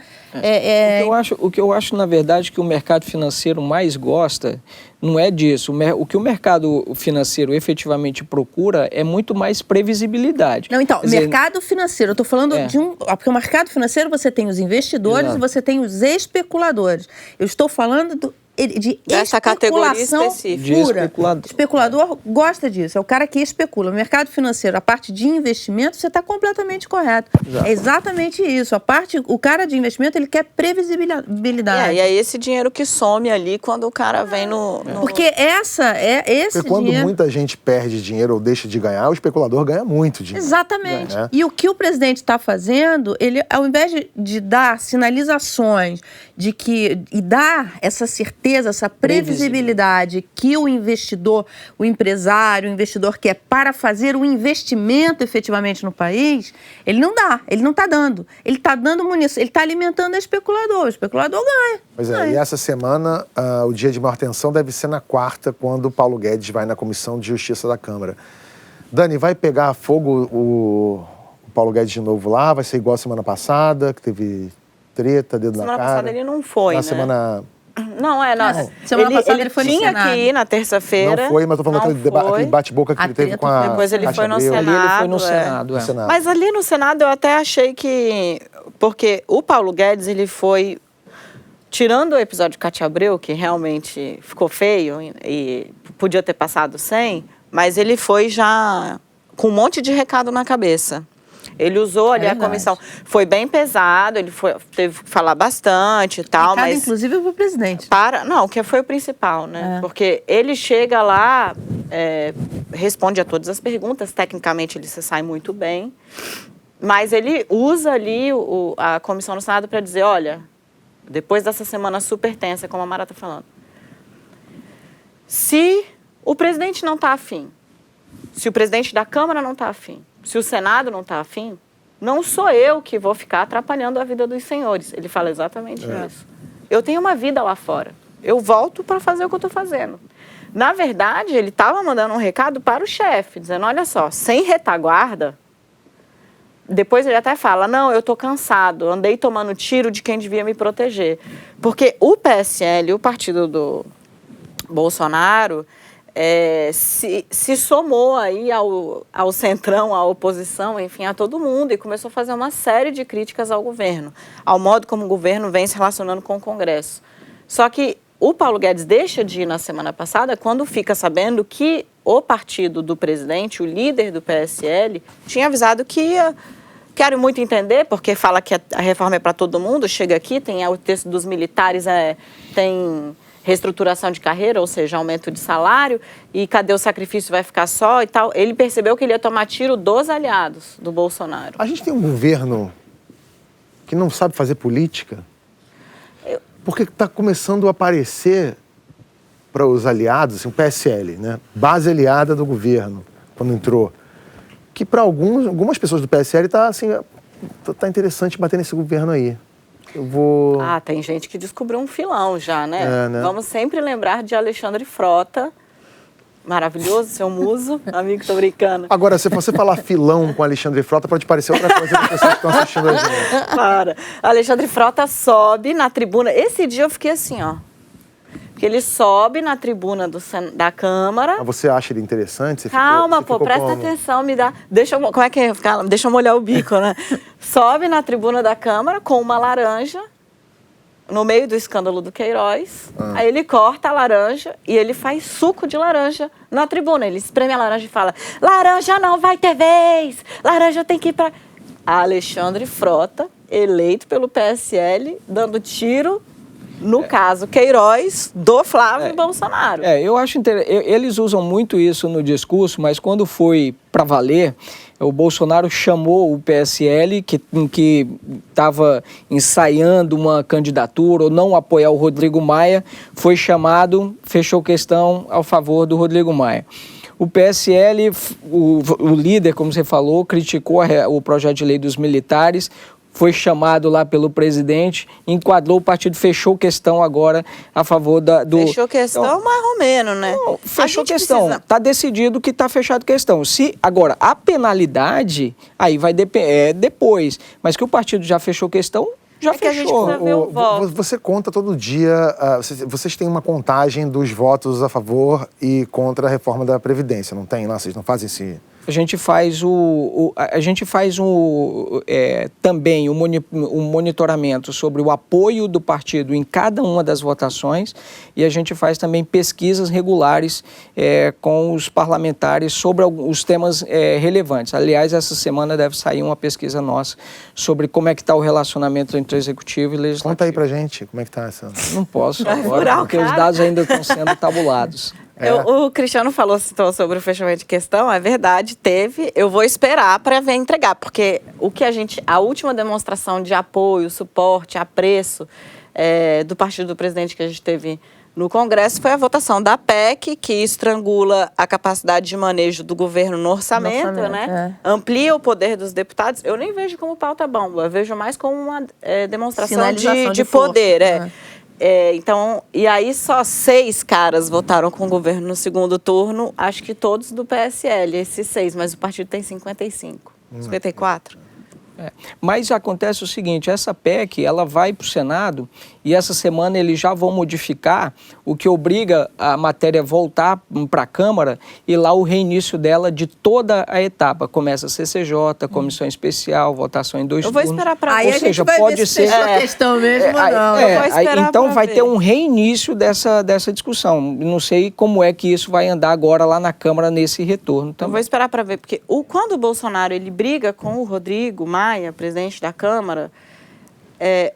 O que eu acho, na verdade, que o mercado financeiro mais gosta não é disso. O que o mercado financeiro efetivamente procura é muito mais previsibilidade. Não, então, mercado financeiro, eu estou falando de porque o mercado financeiro você tem os investidores e você tem os especuladores. Eu estou falando de dessa categoria específica. Pura. Especulador gosta disso, é o cara que especula. O mercado financeiro, a parte de investimento, você está completamente correto. Exato. É exatamente isso. O cara de investimento, ele quer previsibilidade. E é esse dinheiro que some ali quando o cara vem no... Porque esse Porque quando dinheiro... muita gente perde dinheiro ou deixa de ganhar, o especulador ganha muito dinheiro. Exatamente. E o que o presidente está fazendo, ele, ao invés de dar sinalizações e dar essa certeza certeza, essa previsibilidade que o investidor, o empresário, o investidor quer para fazer um investimento efetivamente no país, ele não dá, ele não está dando. Ele está dando munição, ele está alimentando o especulador ganha. Pois é, e essa semana, o dia de maior tensão deve ser na quarta, quando o Paulo Guedes vai na Comissão de Justiça da Câmara. Dani, vai pegar fogo o Paulo Guedes de novo lá? Vai ser igual a semana passada, que teve treta, dedo na cara? Semana passada ele não foi, na né? semana... Não, semana passada ele foi no tinha Senado. que ir na terça-feira. Não foi, mas tô falando aquele bate-boca que ele teve com a... Depois ele foi no Senado. Ali ele foi no Senado, Senado. Mas ali no Senado eu até achei que... Porque o Paulo Guedes, ele foi... Tirando o episódio de Cátia Abreu, que realmente ficou feio e podia ter passado sem, mas ele foi já com um monte de recado na cabeça. Ele usou ali a comissão. Foi bem pesado, ele teve que falar bastante e tal, recado, mas... inclusive para o presidente. Não, que foi o principal, né? Porque ele chega lá, responde a todas as perguntas, tecnicamente ele se sai muito bem, mas ele usa ali a comissão no Senado para dizer, olha, depois dessa semana super tensa, como a Mara está falando, se o presidente não está afim, se o presidente da Câmara não está afim, se o Senado não está afim, não sou eu que vou ficar atrapalhando a vida dos senhores. Ele fala exatamente isso. Eu tenho uma vida lá fora. Eu volto para fazer o que eu estou fazendo. Na verdade, ele estava mandando um recado para o chefe, dizendo, olha só, sem retaguarda, depois ele até fala, não, eu estou cansado, andei tomando tiro de quem devia me proteger. Porque o PSL, o partido do Bolsonaro... se somou aí ao centrão, à oposição, enfim, a todo mundo e começou a fazer uma série de críticas ao governo, ao modo como o governo vem se relacionando com o Congresso. Só que o Paulo Guedes deixa de ir na semana passada quando fica sabendo que o partido do presidente, o líder do PSL, tinha avisado que ia, quero muito entender, porque fala que a reforma é para todo mundo, chega aqui, tem o texto dos militares, tem... reestruturação de carreira, ou seja, aumento de salário, e cadê o sacrifício, vai ficar só e tal. Ele percebeu que ele ia tomar tiro dos aliados do Bolsonaro. A gente tem um governo que não sabe fazer política, porque está começando a aparecer para os aliados, assim, o PSL, né? Base aliada do governo, quando entrou, que para algumas pessoas do PSL está assim, tá interessante bater nesse governo aí. Tem gente que descobriu um filão já, né? Vamos sempre lembrar de Alexandre Frota, maravilhoso, seu muso, amigo, tô brincando. Agora, se você falar filão com Alexandre Frota, pode parecer outra coisa para as pessoas que estão assistindo a gente. Para. Alexandre Frota sobe na tribuna, esse dia eu fiquei assim, ó, porque ele sobe na tribuna da Câmara. Mas você acha ele interessante? Calma, presta atenção, me dá... Como é que é? Deixa eu molhar o bico, né? Sobe na tribuna da Câmara com uma laranja, no meio do escândalo do Queiroz. Aí ele corta a laranja e ele faz suco de laranja na tribuna. Ele espreme a laranja e fala, laranja não vai ter vez, laranja tem que ir pra... Alexandre Frota, eleito pelo PSL, dando tiro... No caso, Queiroz, do Flávio Bolsonaro. Eu acho interessante. Eles usam muito isso no discurso, mas quando foi para valer, o Bolsonaro chamou o PSL, que estava ensaiando uma candidatura ou não apoiar o Rodrigo Maia, foi chamado, fechou questão ao favor do Rodrigo Maia. O PSL, o líder, como você falou, criticou o projeto de lei dos militares, foi chamado lá pelo presidente, enquadrou o partido, fechou questão agora a favor do... Fechou questão então, mais ou menos, né? Não, fechou questão, está decidido que está fechado questão. Agora, a penalidade, aí vai depender, depois, mas que o partido já fechou questão, já fechou. Que a gente precisa ver o voto. Você conta todo dia, vocês têm uma contagem dos votos a favor e contra a reforma da Previdência, não tem lá? Vocês não fazem esse... A gente faz também um monitoramento sobre o apoio do partido em cada uma das votações e a gente faz também pesquisas regulares com os parlamentares sobre os temas relevantes. Aliás, essa semana deve sair uma pesquisa nossa sobre como é que está o relacionamento entre o Executivo e o Legislativo. Conta aí pra gente como é que está essa... Não posso agora, porque os dados ainda estão sendo tabulados. O Cristiano citou sobre o fechamento de questão, é verdade, teve. Eu vou esperar para ver entregar, porque a última demonstração de apoio, suporte, apreço do partido do presidente que a gente teve No Congresso foi a votação da PEC, que estrangula a capacidade de manejo do governo no orçamento, né? Amplia o poder dos deputados. Eu nem vejo como pauta bomba, eu vejo mais como uma demonstração de poder. Então, e aí só 6 caras votaram com o governo no segundo turno, acho que todos do PSL, esses 6, mas o partido tem 55, 54. Mas acontece o seguinte, essa PEC, ela vai para o Senado e essa semana eles já vão modificar, o que obriga a matéria a voltar para a Câmara e lá o reinício dela de toda a etapa. Começa a CCJ, comissão especial, votação em 2 turnos. Eu vou esperar para ver. Ou seja, pode ser a questão mesmo, não. Então vai ter um reinício dessa discussão. Não sei como é que isso vai andar agora lá na Câmara nesse retorno também. Eu vou esperar para ver, porque quando o Bolsonaro ele briga com o Rodrigo Maia, presidente da Câmara,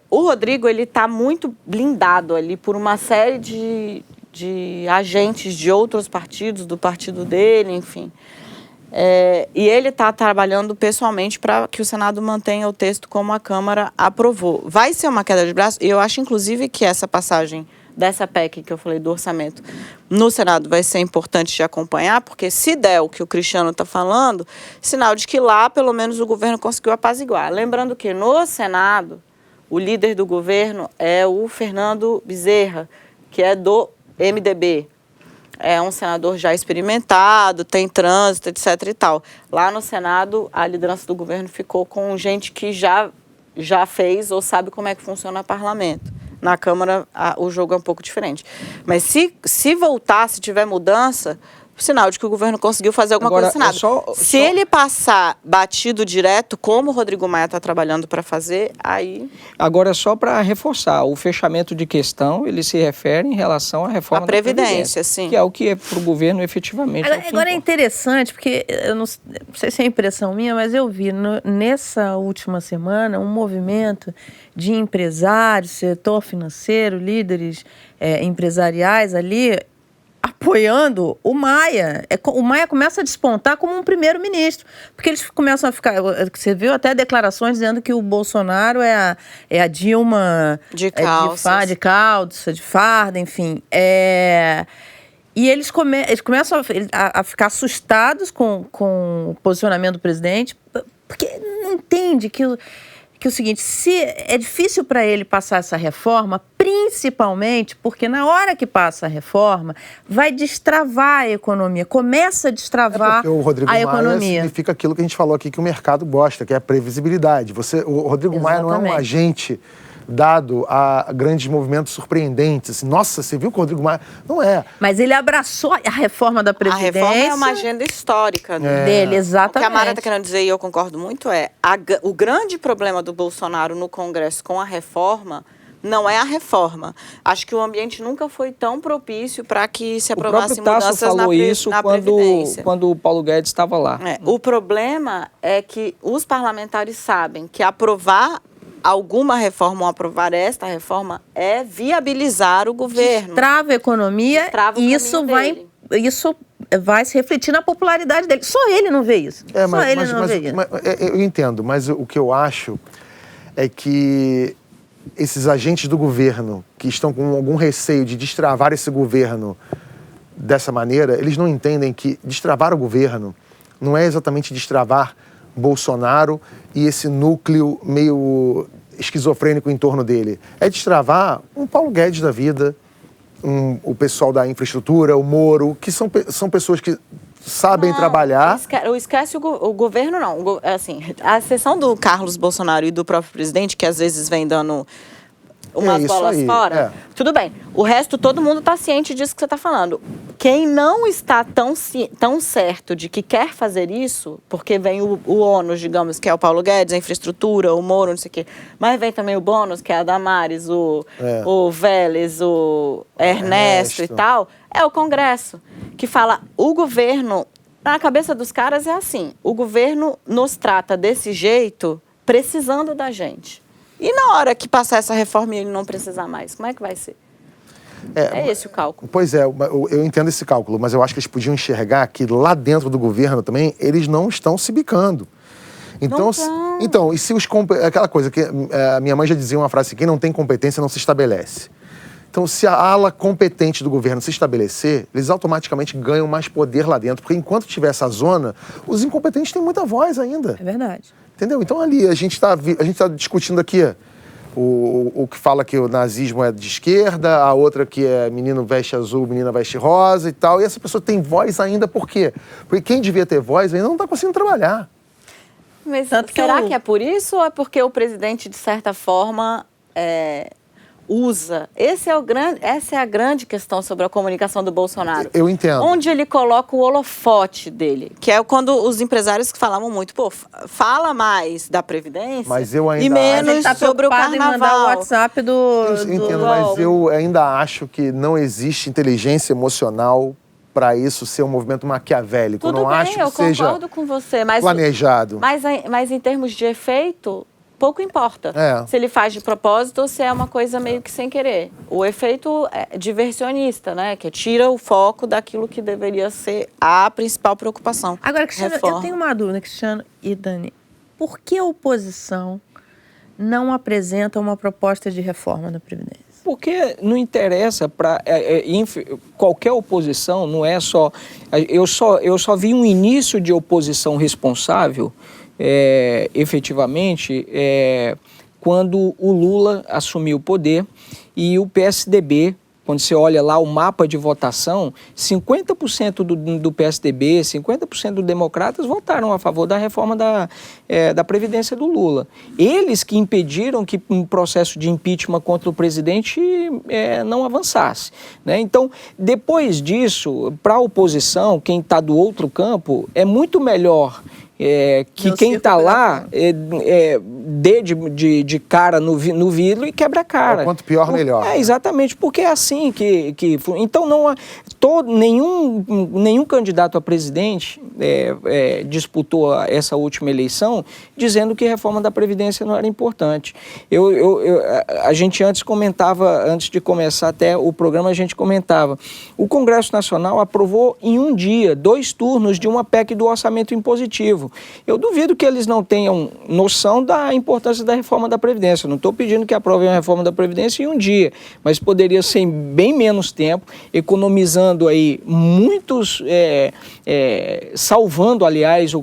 o Rodrigo ele está muito blindado ali por uma série de agentes de outros partidos, do partido dele, enfim. E ele está trabalhando pessoalmente para que o Senado mantenha o texto como a Câmara aprovou. Vai ser uma queda de braço, e eu acho, inclusive, que essa passagem dessa PEC que eu falei do orçamento no Senado vai ser importante de acompanhar, porque se der o que o Cristiano está falando, sinal de que lá, pelo menos, o governo conseguiu apaziguar. Lembrando que no Senado, o líder do governo é o Fernando Bezerra, que é do MDB. É um senador já experimentado, tem trânsito, etc. e tal. Lá no Senado, a liderança do governo ficou com gente que já fez ou sabe como é que funciona o parlamento. Na Câmara, o jogo é um pouco diferente. Mas se voltar, se tiver mudança, sinal de que o governo conseguiu fazer alguma coisa no Senado. Se ele passar batido direto, como o Rodrigo Maia está trabalhando para fazer, aí... Agora, só para reforçar, o fechamento de questão, ele se refere em relação à reforma da Previdência, sim. Que é o que é para o governo efetivamente. Agora é interessante, porque eu não sei se é impressão minha, mas eu vi nessa última semana um movimento de empresários, setor financeiro, líderes empresariais ali, apoiando o Maia. O Maia começa a despontar como um primeiro-ministro, porque eles começam a ficar... Você viu até declarações dizendo que o Bolsonaro é a Dilma... De calça. De calça, de farda, enfim. E eles começam a ficar assustados com o posicionamento do presidente, porque não entende que o seguinte, se é difícil para ele passar essa reforma, principalmente porque na hora que passa a reforma, vai destravar a economia, começa a destravar o Rodrigo a economia. Maia significa aquilo que a gente falou aqui que o mercado gosta, que é a previsibilidade. O Rodrigo Maia não é um agente dado a grandes movimentos surpreendentes. Assim, nossa, você viu que o Rodrigo Maia... Não é. Mas ele abraçou a reforma da Previdência. A reforma é uma agenda histórica dele, exatamente. O que a Mara está querendo dizer, e eu concordo muito, o grande problema do Bolsonaro no Congresso com a reforma não é a reforma. Acho que o ambiente nunca foi tão propício para que se aprovassem mudanças na Previdência. Quando o Paulo Guedes estava lá. O problema é que os parlamentares sabem que aprovar alguma reforma ou aprovar esta reforma é viabilizar o governo. Destrava a economia e isso vai se refletir na popularidade dele. Só ele não vê isso. Eu entendo, mas o que eu acho é que esses agentes do governo que estão com algum receio de destravar esse governo dessa maneira, eles não entendem que destravar o governo não é exatamente destravar Bolsonaro e esse núcleo meio esquizofrênico em torno dele. É destravar um Paulo Guedes da vida, o pessoal da infraestrutura, o Moro, que são pessoas que sabem trabalhar. Esquece o governo, não. Assim, a exceção do Carlos Bolsonaro e do próprio presidente, que às vezes vem dando umas bolas fora, tudo bem. O resto, todo mundo está ciente disso que você está falando. Quem não está tão certo de que quer fazer isso, porque vem o ônus, digamos, que é o Paulo Guedes, a infraestrutura, o Moro, não sei o quê, mas vem também o bônus, que é a Damares, o Vélez, o Ernesto e tal, é o Congresso, que fala, o governo, na cabeça dos caras é assim, o governo nos trata desse jeito, precisando da gente. E na hora que passar essa reforma e ele não precisar mais, como é que vai ser? É esse o cálculo. Pois é, eu entendo esse cálculo, mas eu acho que eles podiam enxergar que lá dentro do governo também, eles não estão se bicando. Então, e se aquela coisa que a minha mãe já dizia uma frase assim, quem não tem competência não se estabelece. Então, se a ala competente do governo se estabelecer, eles automaticamente ganham mais poder lá dentro, porque enquanto tiver essa zona, os incompetentes têm muita voz ainda. É verdade. Entendeu? Então, ali, a gente tá discutindo aqui o que fala que o nazismo é de esquerda, a outra que é menino veste azul, menina veste rosa e tal, e essa pessoa tem voz ainda por quê? Porque quem devia ter voz ainda não está conseguindo trabalhar. Mas será que é por isso ou é porque o presidente, de certa forma, usa? Essa é a grande questão sobre a comunicação do Bolsonaro. Eu entendo. Onde ele coloca o holofote dele, que é quando os empresários que falavam muito, fala mais da Previdência mas eu ainda e menos tá sobre o Carnaval. em mandar o WhatsApp Eu entendo, mas eu ainda acho que não existe inteligência emocional para isso ser um movimento maquiavélico. Tudo eu não bem, acho que eu seja concordo com você, mas planejado. Mas em termos de efeito, pouco importa se ele faz de propósito ou se é uma coisa meio que sem querer. O efeito é diversionista, né? Que tira o foco daquilo que deveria ser a principal preocupação. Agora, Cristiano, eu tenho uma dúvida, Cristiano e Dani. Por que a oposição não apresenta uma proposta de reforma da Previdência? Porque não interessa para qualquer oposição, não é só... Eu só vi um início de oposição responsável, efetivamente, quando o Lula assumiu o poder e o PSDB, quando você olha lá o mapa de votação, 50% do PSDB, 50% dos democratas votaram a favor da reforma da Previdência do Lula. Eles que impediram que um processo de impeachment contra o presidente não avançasse, né? Então, depois disso, para a oposição, quem está do outro campo, é muito melhor que quem está lá dê de cara no vidro e quebra a cara. Quanto pior, melhor. Exatamente, porque é assim que então não há nenhum candidato a presidente disputou essa última eleição dizendo que a reforma da Previdência não era importante. A gente antes de começar até o programa, a gente comentava, o Congresso Nacional aprovou em um dia 2 turnos de uma PEC do orçamento impositivo. Eu duvido que eles não tenham noção da importância da reforma da Previdência. Eu não estou pedindo que aprovem a reforma da Previdência em um dia, mas poderia ser em bem menos tempo, economizando aí muitos, salvando, aliás,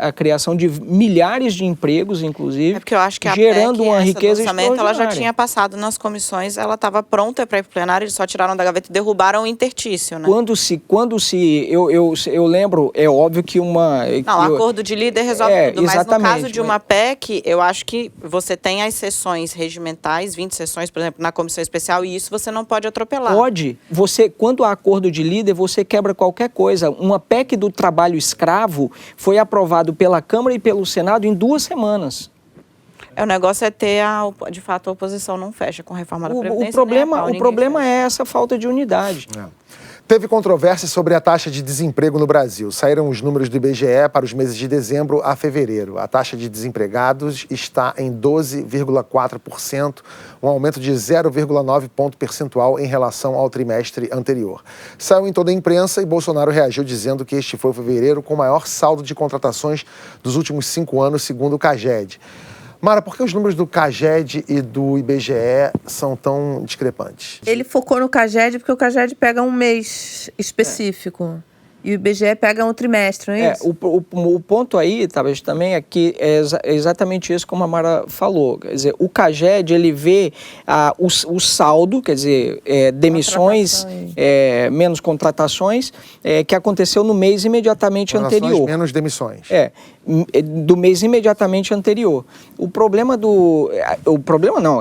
a criação de milhares de empregos, inclusive, porque eu acho que gerando PEC, uma riqueza extraordinária. Ela já tinha passado nas comissões, ela estava pronta para ir para o plenário, eles só tiraram da gaveta e derrubaram o interstício, né? Eu lembro, é óbvio que acordo de líder resolve tudo, mas no caso de uma mas... PEC, eu acho que você tem as sessões regimentais, 20 sessões, por exemplo, na comissão especial, e isso você não pode atropelar. Pode. Quando há acordo de líder, você quebra qualquer coisa. Uma PEC do trabalho escravo foi aprovado pela Câmara e pelo Senado em 2 semanas. O negócio é ter, de fato, a oposição não fecha com a reforma da Previdência. O problema é essa falta de unidade. Teve controvérsia sobre a taxa de desemprego no Brasil. Saíram os números do IBGE para os meses de dezembro a fevereiro. A taxa de desempregados está em 12,4%, um aumento de 0,9 ponto percentual em relação ao trimestre anterior. Saiu em toda a imprensa e Bolsonaro reagiu dizendo que este foi o fevereiro com o maior saldo de contratações dos últimos 5 anos, segundo o CAGED. Mara, por que os números do CAGED e do IBGE são tão discrepantes? Ele focou no CAGED porque o CAGED pega um mês específico. E o IBGE pega um trimestre, não é isso? O ponto aí, talvez, também é que é exatamente isso como a Mara falou. Quer dizer, o CAGED, ele vê o saldo, quer dizer, demissões, menos contratações, que aconteceu no mês imediatamente anterior. Menos demissões. Do mês imediatamente anterior.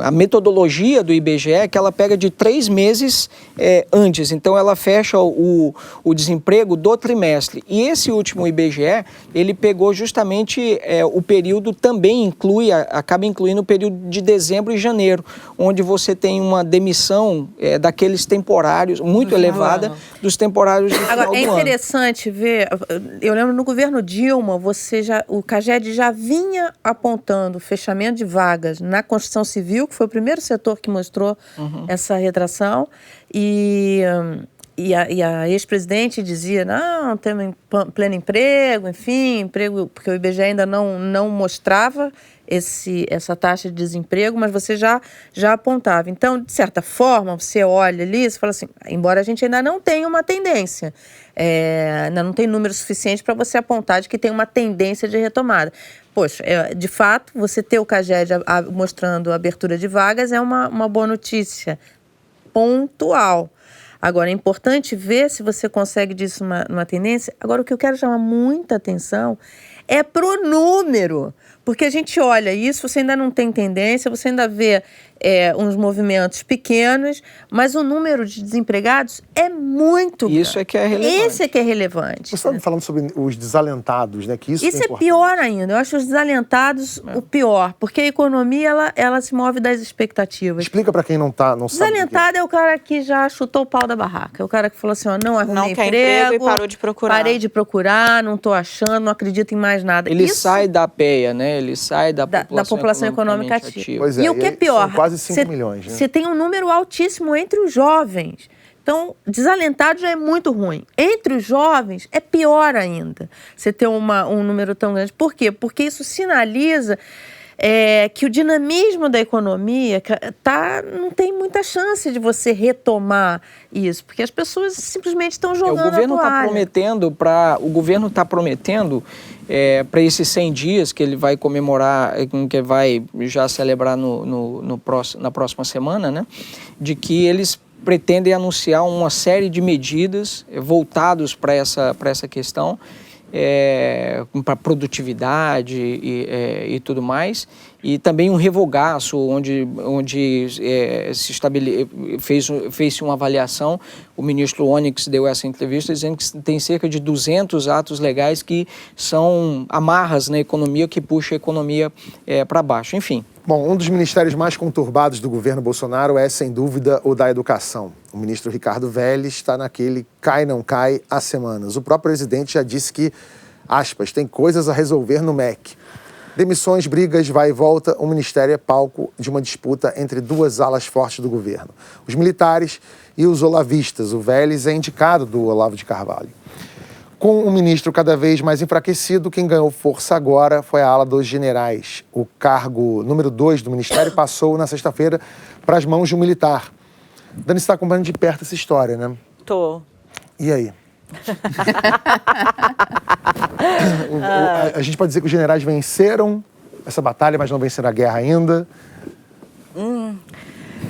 A metodologia do IBGE é que ela pega de 3 meses antes. Então, ela fecha o desemprego do trimestre. E esse último IBGE, ele pegou justamente o período, também acaba incluindo o período de dezembro e janeiro, onde você tem uma demissão daqueles temporários, muito elevada, dos temporários de final do ano. Agora, é interessante ver, eu lembro no governo Dilma, o CAGED já vinha apontando fechamento de vagas na construção civil, que foi o primeiro setor que mostrou essa retração, e E a ex-presidente dizia, não, temos pleno emprego, enfim, emprego, porque o IBGE ainda não mostrava essa taxa de desemprego, mas você já apontava. Então, de certa forma, você olha ali e fala assim, embora a gente ainda não tenha uma tendência, ainda não tem número suficiente para você apontar de que tem uma tendência de retomada. Poxa, de fato, você ter o CAGED mostrando a abertura de vagas é uma boa notícia, pontual. Agora, é importante ver se você consegue disso uma tendência. Agora, o que eu quero chamar muita atenção é pro número. Porque a gente olha isso, você ainda não tem tendência, você ainda vê uns movimentos pequenos, mas o número de desempregados é muito grande. Isso é que é relevante. Esse é que é relevante. Você estava falando sobre os desalentados, né? Que isso é pior ainda. Eu acho os desalentados o pior, porque a economia ela se move das expectativas. Explica para quem não sabe. Desalentado é o cara que já chutou o pau da barraca. É o cara que falou assim, ó, não arrumei emprego e parou de procurar. Parei de procurar, não estou achando, não acredito em mais nada. Ele sai da PEA, né? Ele sai da população econômica ativa. Pois é, e o que é pior, são quase 5 milhões, né? Você tem um número altíssimo entre os jovens. Então, desalentado já é muito ruim. Entre os jovens, é pior ainda você ter um número tão grande. Por quê? Porque isso sinaliza que o dinamismo da economia não tem muita chance de você retomar isso, porque as pessoas simplesmente estão jogando a toalha. O governo está prometendo para esses 100 dias que ele vai comemorar, que vai já celebrar na próxima semana, né, de que eles pretendem anunciar uma série de medidas voltados para essa questão, para produtividade e tudo mais, e também um revogaço onde fez uma avaliação. O ministro Onyx deu essa entrevista dizendo que tem cerca de 200 atos legais que são amarras na economia, que puxa a economia para baixo, enfim. Bom, um dos ministérios mais conturbados do governo Bolsonaro é, sem dúvida, o da educação. O ministro Ricardo Vélez está naquele cai-não cai há semanas. O próprio presidente já disse que, aspas, tem coisas a resolver no MEC. Demissões, brigas, vai e volta, o ministério é palco de uma disputa entre duas alas fortes do governo. Os militares e os olavistas. O Vélez é indicado do Olavo de Carvalho. Com o ministro cada vez mais enfraquecido, quem ganhou força agora foi a ala dos generais. O cargo número 2 do ministério passou na sexta-feira para as mãos de um militar. Dani, você está acompanhando de perto essa história, né? Tô. E aí? A gente pode dizer que os generais venceram essa batalha, mas não venceram a guerra ainda?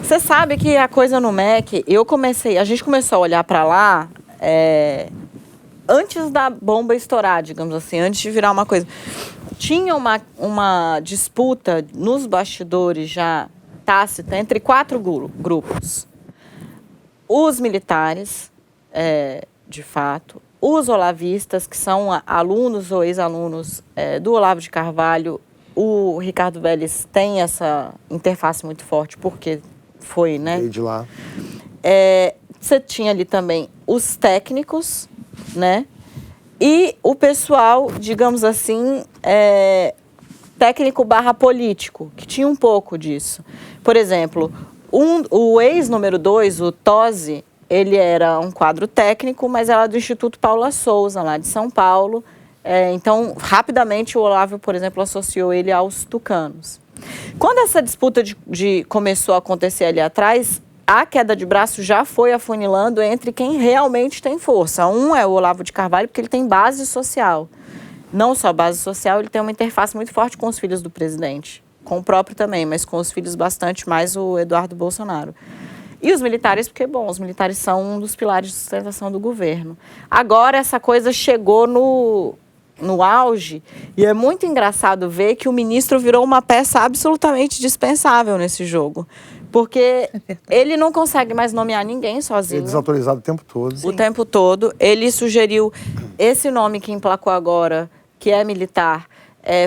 Você sabe que a coisa no MEC, a gente começou a olhar para lá antes da bomba estourar, digamos assim, antes de virar uma coisa. Tinha uma disputa nos bastidores já tácita entre 4 grupos. Os militares, de fato, os olavistas, que são alunos ou ex-alunos do Olavo de Carvalho. O Ricardo Vélez tem essa interface muito forte, porque foi, né? Veio de lá. Você tinha ali também os técnicos, né? E o pessoal, digamos assim, técnico / político, que tinha um pouco disso. Por exemplo, o ex-número 2, o Tosi, ele era um quadro técnico, mas era do Instituto Paula Souza, lá de São Paulo. Então, rapidamente, o Olavo, por exemplo, associou ele aos tucanos. Quando essa disputa começou a acontecer ali atrás, a queda de braço já foi afunilando entre quem realmente tem força. Um é o Olavo de Carvalho, porque ele tem base social. Não só base social, ele tem uma interface muito forte com os filhos do presidente. Com o próprio também, mas com os filhos bastante mais o Eduardo Bolsonaro. E os militares, porque, bom, os militares são um dos pilares de sustentação do governo. Agora, essa coisa chegou no auge, e é muito engraçado ver que o ministro virou uma peça absolutamente dispensável nesse jogo. Porque ele não consegue mais nomear ninguém sozinho. Ele é desautorizado o tempo todo. O tempo todo. Ele sugeriu esse nome que emplacou agora, que é militar,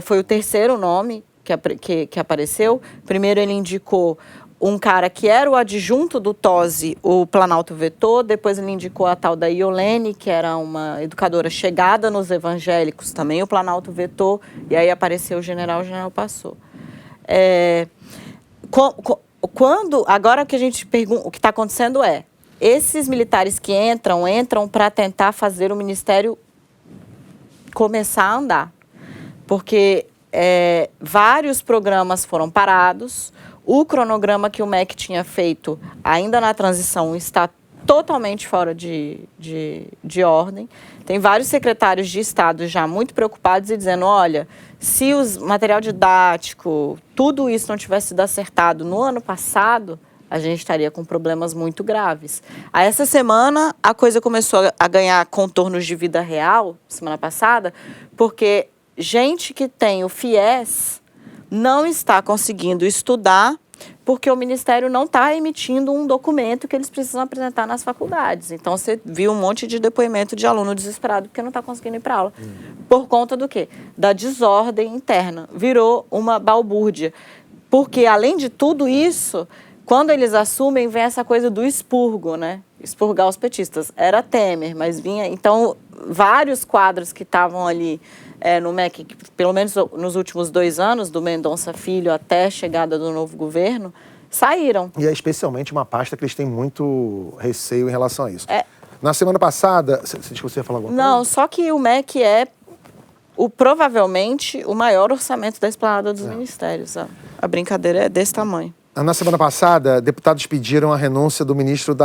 foi o terceiro nome que apareceu. Primeiro ele indicou um cara que era o adjunto do Tosi, o Planalto vetou. Depois ele indicou a tal da Iolene, que era uma educadora chegada nos evangélicos também. O Planalto vetou. E aí apareceu o general passou. É. Agora o que a gente pergunta, o que está acontecendo esses militares que entram para tentar fazer o Ministério começar a andar. Porque vários programas foram parados, o cronograma que o MEC tinha feito ainda na transição está totalmente fora de ordem. Tem vários secretários de Estado já muito preocupados e dizendo, olha, se o material didático, tudo isso não tivesse sido acertado no ano passado, a gente estaria com problemas muito graves. Aí, essa semana, a coisa começou a ganhar contornos de vida real, semana passada, porque gente que tem o FIES não está conseguindo estudar porque o Ministério não está emitindo um documento que eles precisam apresentar nas faculdades. Então, você viu um monte de depoimento de aluno desesperado porque não está conseguindo ir para aula. Por conta do quê? Da desordem interna. Virou uma balbúrdia. Porque, além de tudo isso, quando eles assumem, vem essa coisa do expurgo, né? Expurgar os petistas. Era Temer, mas vinha... Então, vários quadros que estavam ali no MEC, pelo menos nos últimos 2 anos, do Mendonça Filho até a chegada do novo governo, saíram. E é especialmente uma pasta que eles têm muito receio em relação a isso. Na semana passada... Você ia falar alguma coisa? Não, só que o MEC é provavelmente o maior orçamento da esplanada dos ministérios. A brincadeira é desse tamanho. Na semana passada, deputados pediram a renúncia do ministro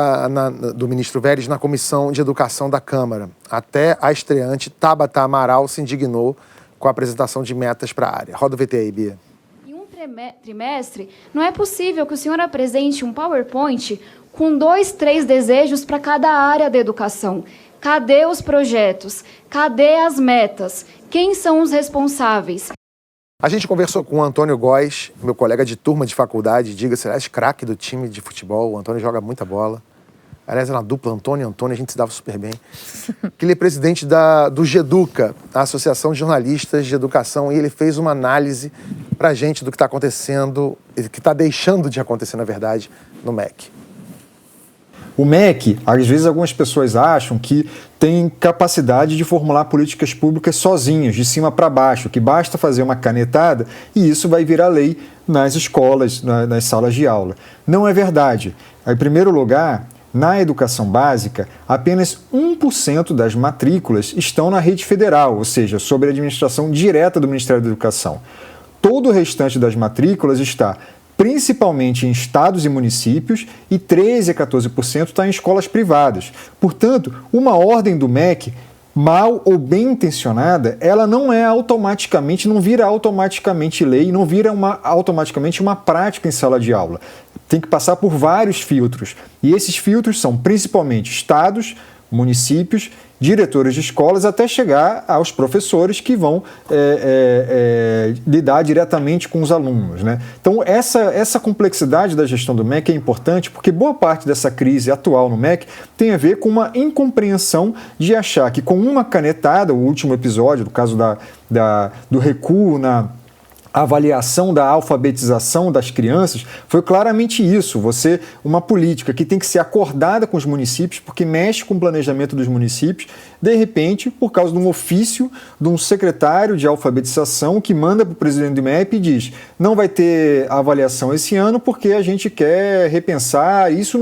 Vélez na Comissão de Educação da Câmara. Até a estreante Tabata Amaral se indignou com a apresentação de metas para a área. Roda o VT aí, Bia. Em um trimestre, não é possível que o senhor apresente um PowerPoint com 2, 3 desejos para cada área da educação. Cadê os projetos? Cadê as metas? Quem são os responsáveis? A gente conversou com o Antônio Góes, meu colega de turma de faculdade, diga-se, aliás, craque do time de futebol. O Antônio joga muita bola. Aliás, era uma dupla Antônio e Antônio, a gente se dava super bem. Que ele é presidente do GEDUCA, a Associação de Jornalistas de Educação, e ele fez uma análise pra gente do que está acontecendo, que está deixando de acontecer, na verdade, no MEC. O MEC, às vezes algumas pessoas acham que tem capacidade de formular políticas públicas sozinhos, de cima para baixo, que basta fazer uma canetada e isso vai virar lei nas escolas, nas salas de aula. Não é verdade. Em primeiro lugar, na educação básica, apenas 1% das matrículas estão na rede federal, ou seja, sob a administração direta do Ministério da Educação. Todo o restante das matrículas está principalmente em estados e municípios, e 13% a 14% está em escolas privadas. Portanto, uma ordem do MEC, mal ou bem intencionada, ela não vira automaticamente lei, não vira automaticamente uma prática em sala de aula. Tem que passar por vários filtros. E esses filtros são principalmente estados, municípios, diretores de escolas, até chegar aos professores que vão lidar diretamente com os alunos, né? Então, essa complexidade da gestão do MEC é importante porque boa parte dessa crise atual no MEC tem a ver com uma incompreensão de achar que com uma canetada, o último episódio, do caso do recuo na avaliação da alfabetização das crianças, foi claramente isso. Uma política que tem que ser acordada com os municípios, porque mexe com o planejamento dos municípios, de repente, por causa de um ofício de um secretário de alfabetização que manda para o presidente do MEC e diz: não vai ter avaliação esse ano porque a gente quer repensar. Isso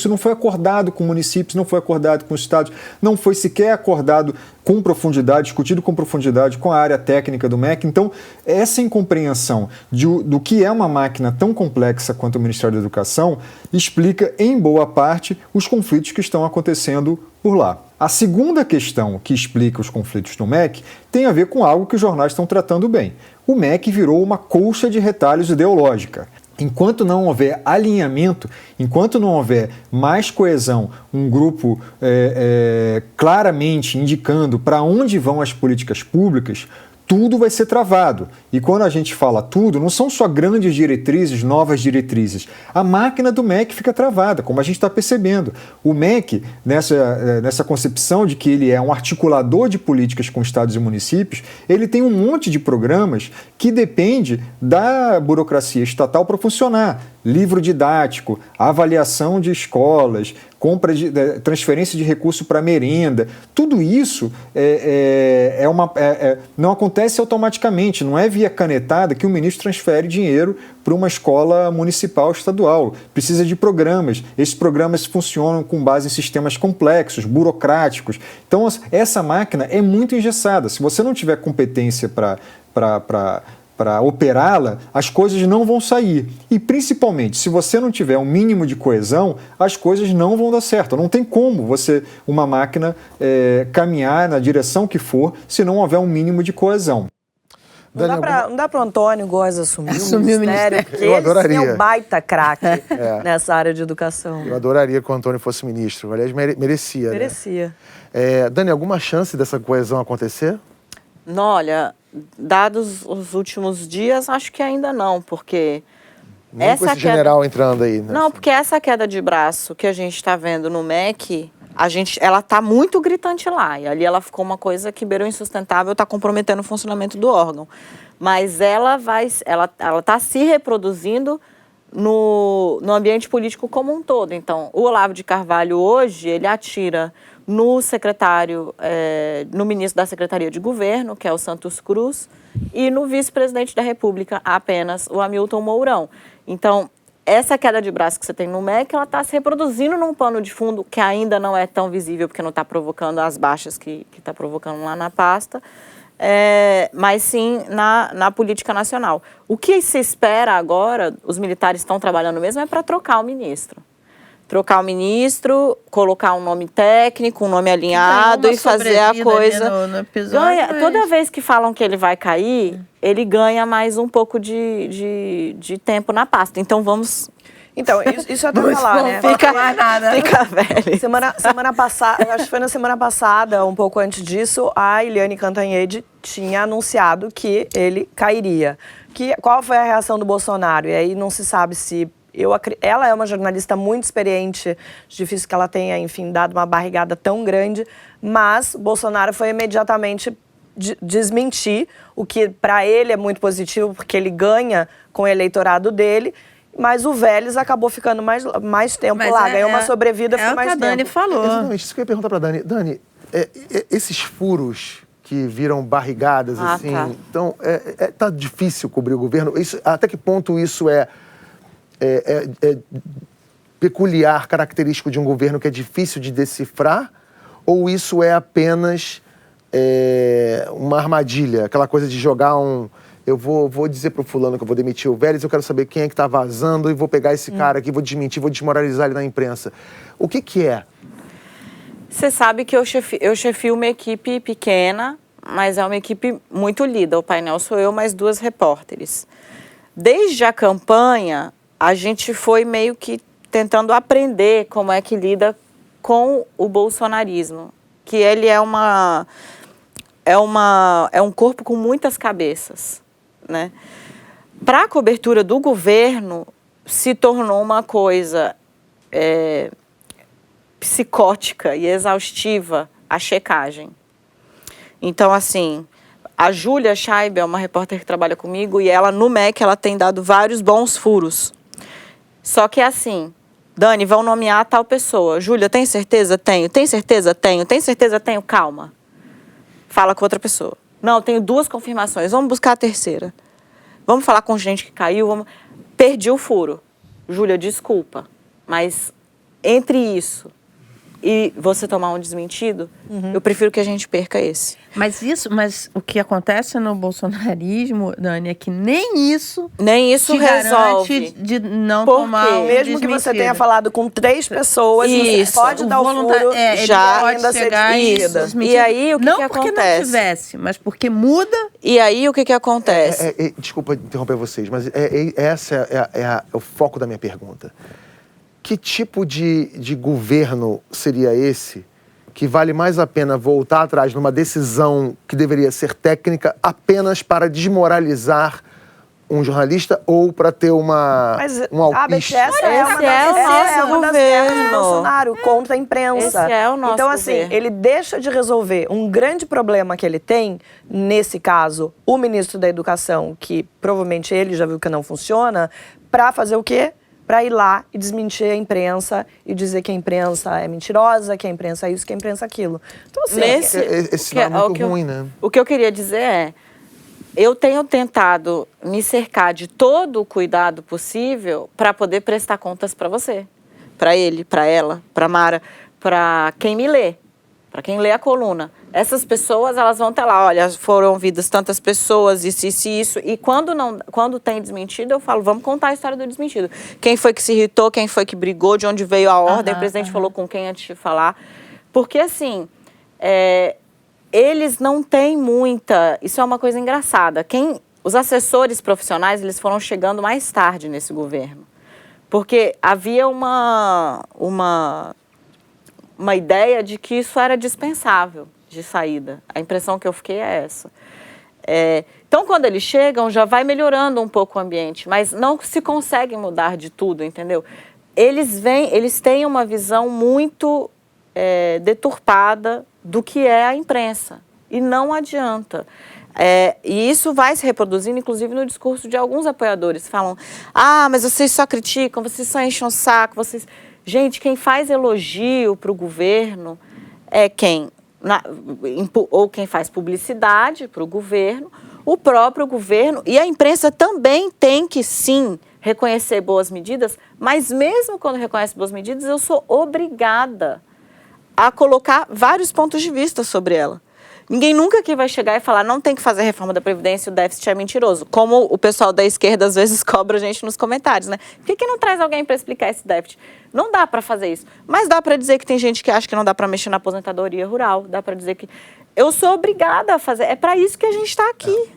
não foi acordado com municípios, não foi acordado com os estados, não foi sequer acordado com profundidade, discutido com profundidade com a área técnica do MEC. Então, essa incompreensão do que é uma máquina tão complexa quanto o Ministério da Educação explica, em boa parte, os conflitos que estão acontecendo por lá. A segunda questão que explica os conflitos no MEC tem a ver com algo que os jornais estão tratando bem. O MEC virou uma colcha de retalhos ideológica. Enquanto não houver alinhamento, enquanto não houver mais coesão, um grupo claramente indicando para onde vão as políticas públicas, tudo vai ser travado. E quando a gente fala tudo, não são só grandes diretrizes, novas diretrizes. A máquina do MEC fica travada, como a gente está percebendo. O MEC, nessa concepção de que ele é um articulador de políticas com estados e municípios, ele tem um monte de programas que depende da burocracia estatal para funcionar. Livro didático, avaliação de escolas, transferência de recurso para merenda, tudo isso não acontece automaticamente, não é via canetada que o ministro transfere dinheiro para uma escola municipal estadual. Precisa de programas. Esses programas funcionam com base em sistemas complexos, burocráticos. Então, essa máquina é muito engessada. Se você não tiver competência para operá-la, as coisas não vão sair. E, principalmente, se você não tiver um mínimo de coesão, as coisas não vão dar certo. Não tem como uma máquina caminhar na direção que for se não houver um mínimo de coesão. Não dá para o Antônio Góes assumir o ministério, porque eu adoraria. Ele é um baita craque nessa área de educação. Eu adoraria que o Antônio fosse ministro. Aliás, merecia. Merecia. Né? Dani, alguma chance dessa coesão acontecer? Não, olha, dados os últimos dias, acho que ainda não, porque... Nem com esse general entrando aí. Né? Não, porque essa queda de braço que a gente está vendo no MEC... ela está muito gritante lá, e ali ela ficou uma coisa que beirou insustentável, está comprometendo o funcionamento do órgão. Mas ela está se reproduzindo no ambiente político como um todo. Então, o Olavo de Carvalho hoje, ele atira no no ministro da Secretaria de Governo, que é o Santos Cruz, e no vice-presidente da República, apenas o Hamilton Mourão. Então, essa queda de braço que você tem no MEC, ela está se reproduzindo num pano de fundo que ainda não é tão visível, porque não está provocando as baixas que está provocando lá na pasta, mas sim na política nacional. O que se espera agora, os militares estão trabalhando mesmo, é para trocar o ministro. Trocar o ministro, colocar um nome técnico, um nome alinhado e fazer a coisa. No episódio, Toda vez que falam que ele vai cair, ele ganha mais um pouco de tempo na pasta. Então vamos. Então, isso até falar, né? Fica velho. Semana passada, acho que foi na semana passada, um pouco antes disso, a Eliane Cantanhede tinha anunciado que ele cairia. Qual foi a reação do Bolsonaro? E aí não se sabe se... Ela é uma jornalista muito experiente, difícil que ela tenha, enfim, dado uma barrigada tão grande, mas Bolsonaro foi imediatamente desmentir, o que para ele é muito positivo, porque ele ganha com o eleitorado dele, mas o Vélez acabou ficando mais tempo lá, ganhou uma sobrevida por mais tempo. É o que a Dani falou. Exatamente, isso que eu ia perguntar para a Dani. Dani, esses furos que viram barrigadas, assim, tá. Então, tá difícil cobrir o governo? Até que ponto isso é peculiar, característico de um governo que é difícil de decifrar, ou isso é apenas uma armadilha, aquela coisa de jogar eu vou dizer pro fulano que eu vou demitir o Vélez, eu quero saber quem é que tá vazando e vou pegar esse cara aqui, vou desmentir, vou desmoralizar ele na imprensa. O que é? Você sabe que eu chefio uma equipe pequena, mas é uma equipe muito lida. O painel sou eu, mais 2 repórteres. Desde a campanha, a gente foi meio que tentando aprender como é que lida com o bolsonarismo, que ele é um corpo com muitas cabeças, né? Para a cobertura do governo, se tornou uma coisa psicótica e exaustiva a checagem. Então, assim, a Júlia Scheib é uma repórter que trabalha comigo e ela, no MEC, ela tem dado vários bons furos. Só que é assim, Dani, vão nomear tal pessoa. Júlia, tem certeza? Tenho. Tem certeza? Tenho. Tem certeza? Tenho. Calma. Fala com outra pessoa. Não, tenho 2 confirmações. Vamos buscar a terceira. Vamos falar com gente que caiu. Perdi o furo. Júlia, desculpa. Mas entre isso e você tomar um desmentido, eu prefiro que a gente perca esse. Mas o que acontece no bolsonarismo, Dani, é que nem isso te resolve de não tomar um mesmo que você tenha falado com 3 pessoas, você pode dar o furo, já ainda ser desmentida. E aí, o que não acontece? Não porque não tivesse, mas porque muda. E aí, o que acontece? Desculpa interromper vocês, mas esse é o foco da minha pergunta. Que tipo de governo seria esse que vale mais a pena voltar atrás numa decisão que deveria ser técnica apenas para desmoralizar um jornalista ou para ter um alpiste? Essa é uma das peças do Bolsonaro contra a imprensa. Esse é o nosso então, assim, governo. ele deixa de resolver um grande problema que ele tem, nesse caso, o ministro da Educação, que provavelmente ele já viu que não funciona, para fazer o quê? para ir lá e desmentir a imprensa e dizer que a imprensa é mentirosa, que a imprensa é isso, que a imprensa é aquilo. Então, assim, Esse sinal é muito ruim, né? O que eu queria dizer é, eu tenho tentado me cercar de todo o cuidado possível para poder prestar contas para você, para ele, para ela, para Mara, para quem me lê, para quem lê a coluna. Essas pessoas, elas vão ter lá, olha, foram ouvidas tantas pessoas, isso. E quando tem desmentido, eu falo, vamos contar a história do desmentido. Quem foi que se irritou, quem foi que brigou, de onde veio a ordem, o presidente falou com quem antes de falar. Porque, assim, eles não têm muita... Isso é uma coisa engraçada. Os assessores profissionais, eles foram chegando mais tarde nesse governo. Porque havia uma ideia de que isso era dispensável de saída. A impressão que eu fiquei é essa. Então, quando eles chegam, já vai melhorando um pouco o ambiente, mas não se consegue mudar de tudo, entendeu? Eles têm uma visão muito deturpada do que é a imprensa, e não adianta. E isso vai se reproduzindo, inclusive, no discurso de alguns apoiadores. Falam, mas vocês só criticam, vocês só enchem o saco, vocês... Gente, quem faz elogio para o governo é ou quem faz publicidade para o governo, o próprio governo, e a imprensa também tem que, sim, reconhecer boas medidas, mas mesmo quando reconhece boas medidas, eu sou obrigada a colocar vários pontos de vista sobre ela. Ninguém nunca aqui vai chegar e falar, não tem que fazer reforma da Previdência, o déficit é mentiroso. Como o pessoal da esquerda às vezes cobra a gente nos comentários, né? Por que não traz alguém para explicar esse déficit? Não dá para fazer isso. Mas dá para dizer que tem gente que acha que não dá para mexer na aposentadoria rural. Dá para dizer que... Eu sou obrigada a fazer. É para isso que a gente está aqui.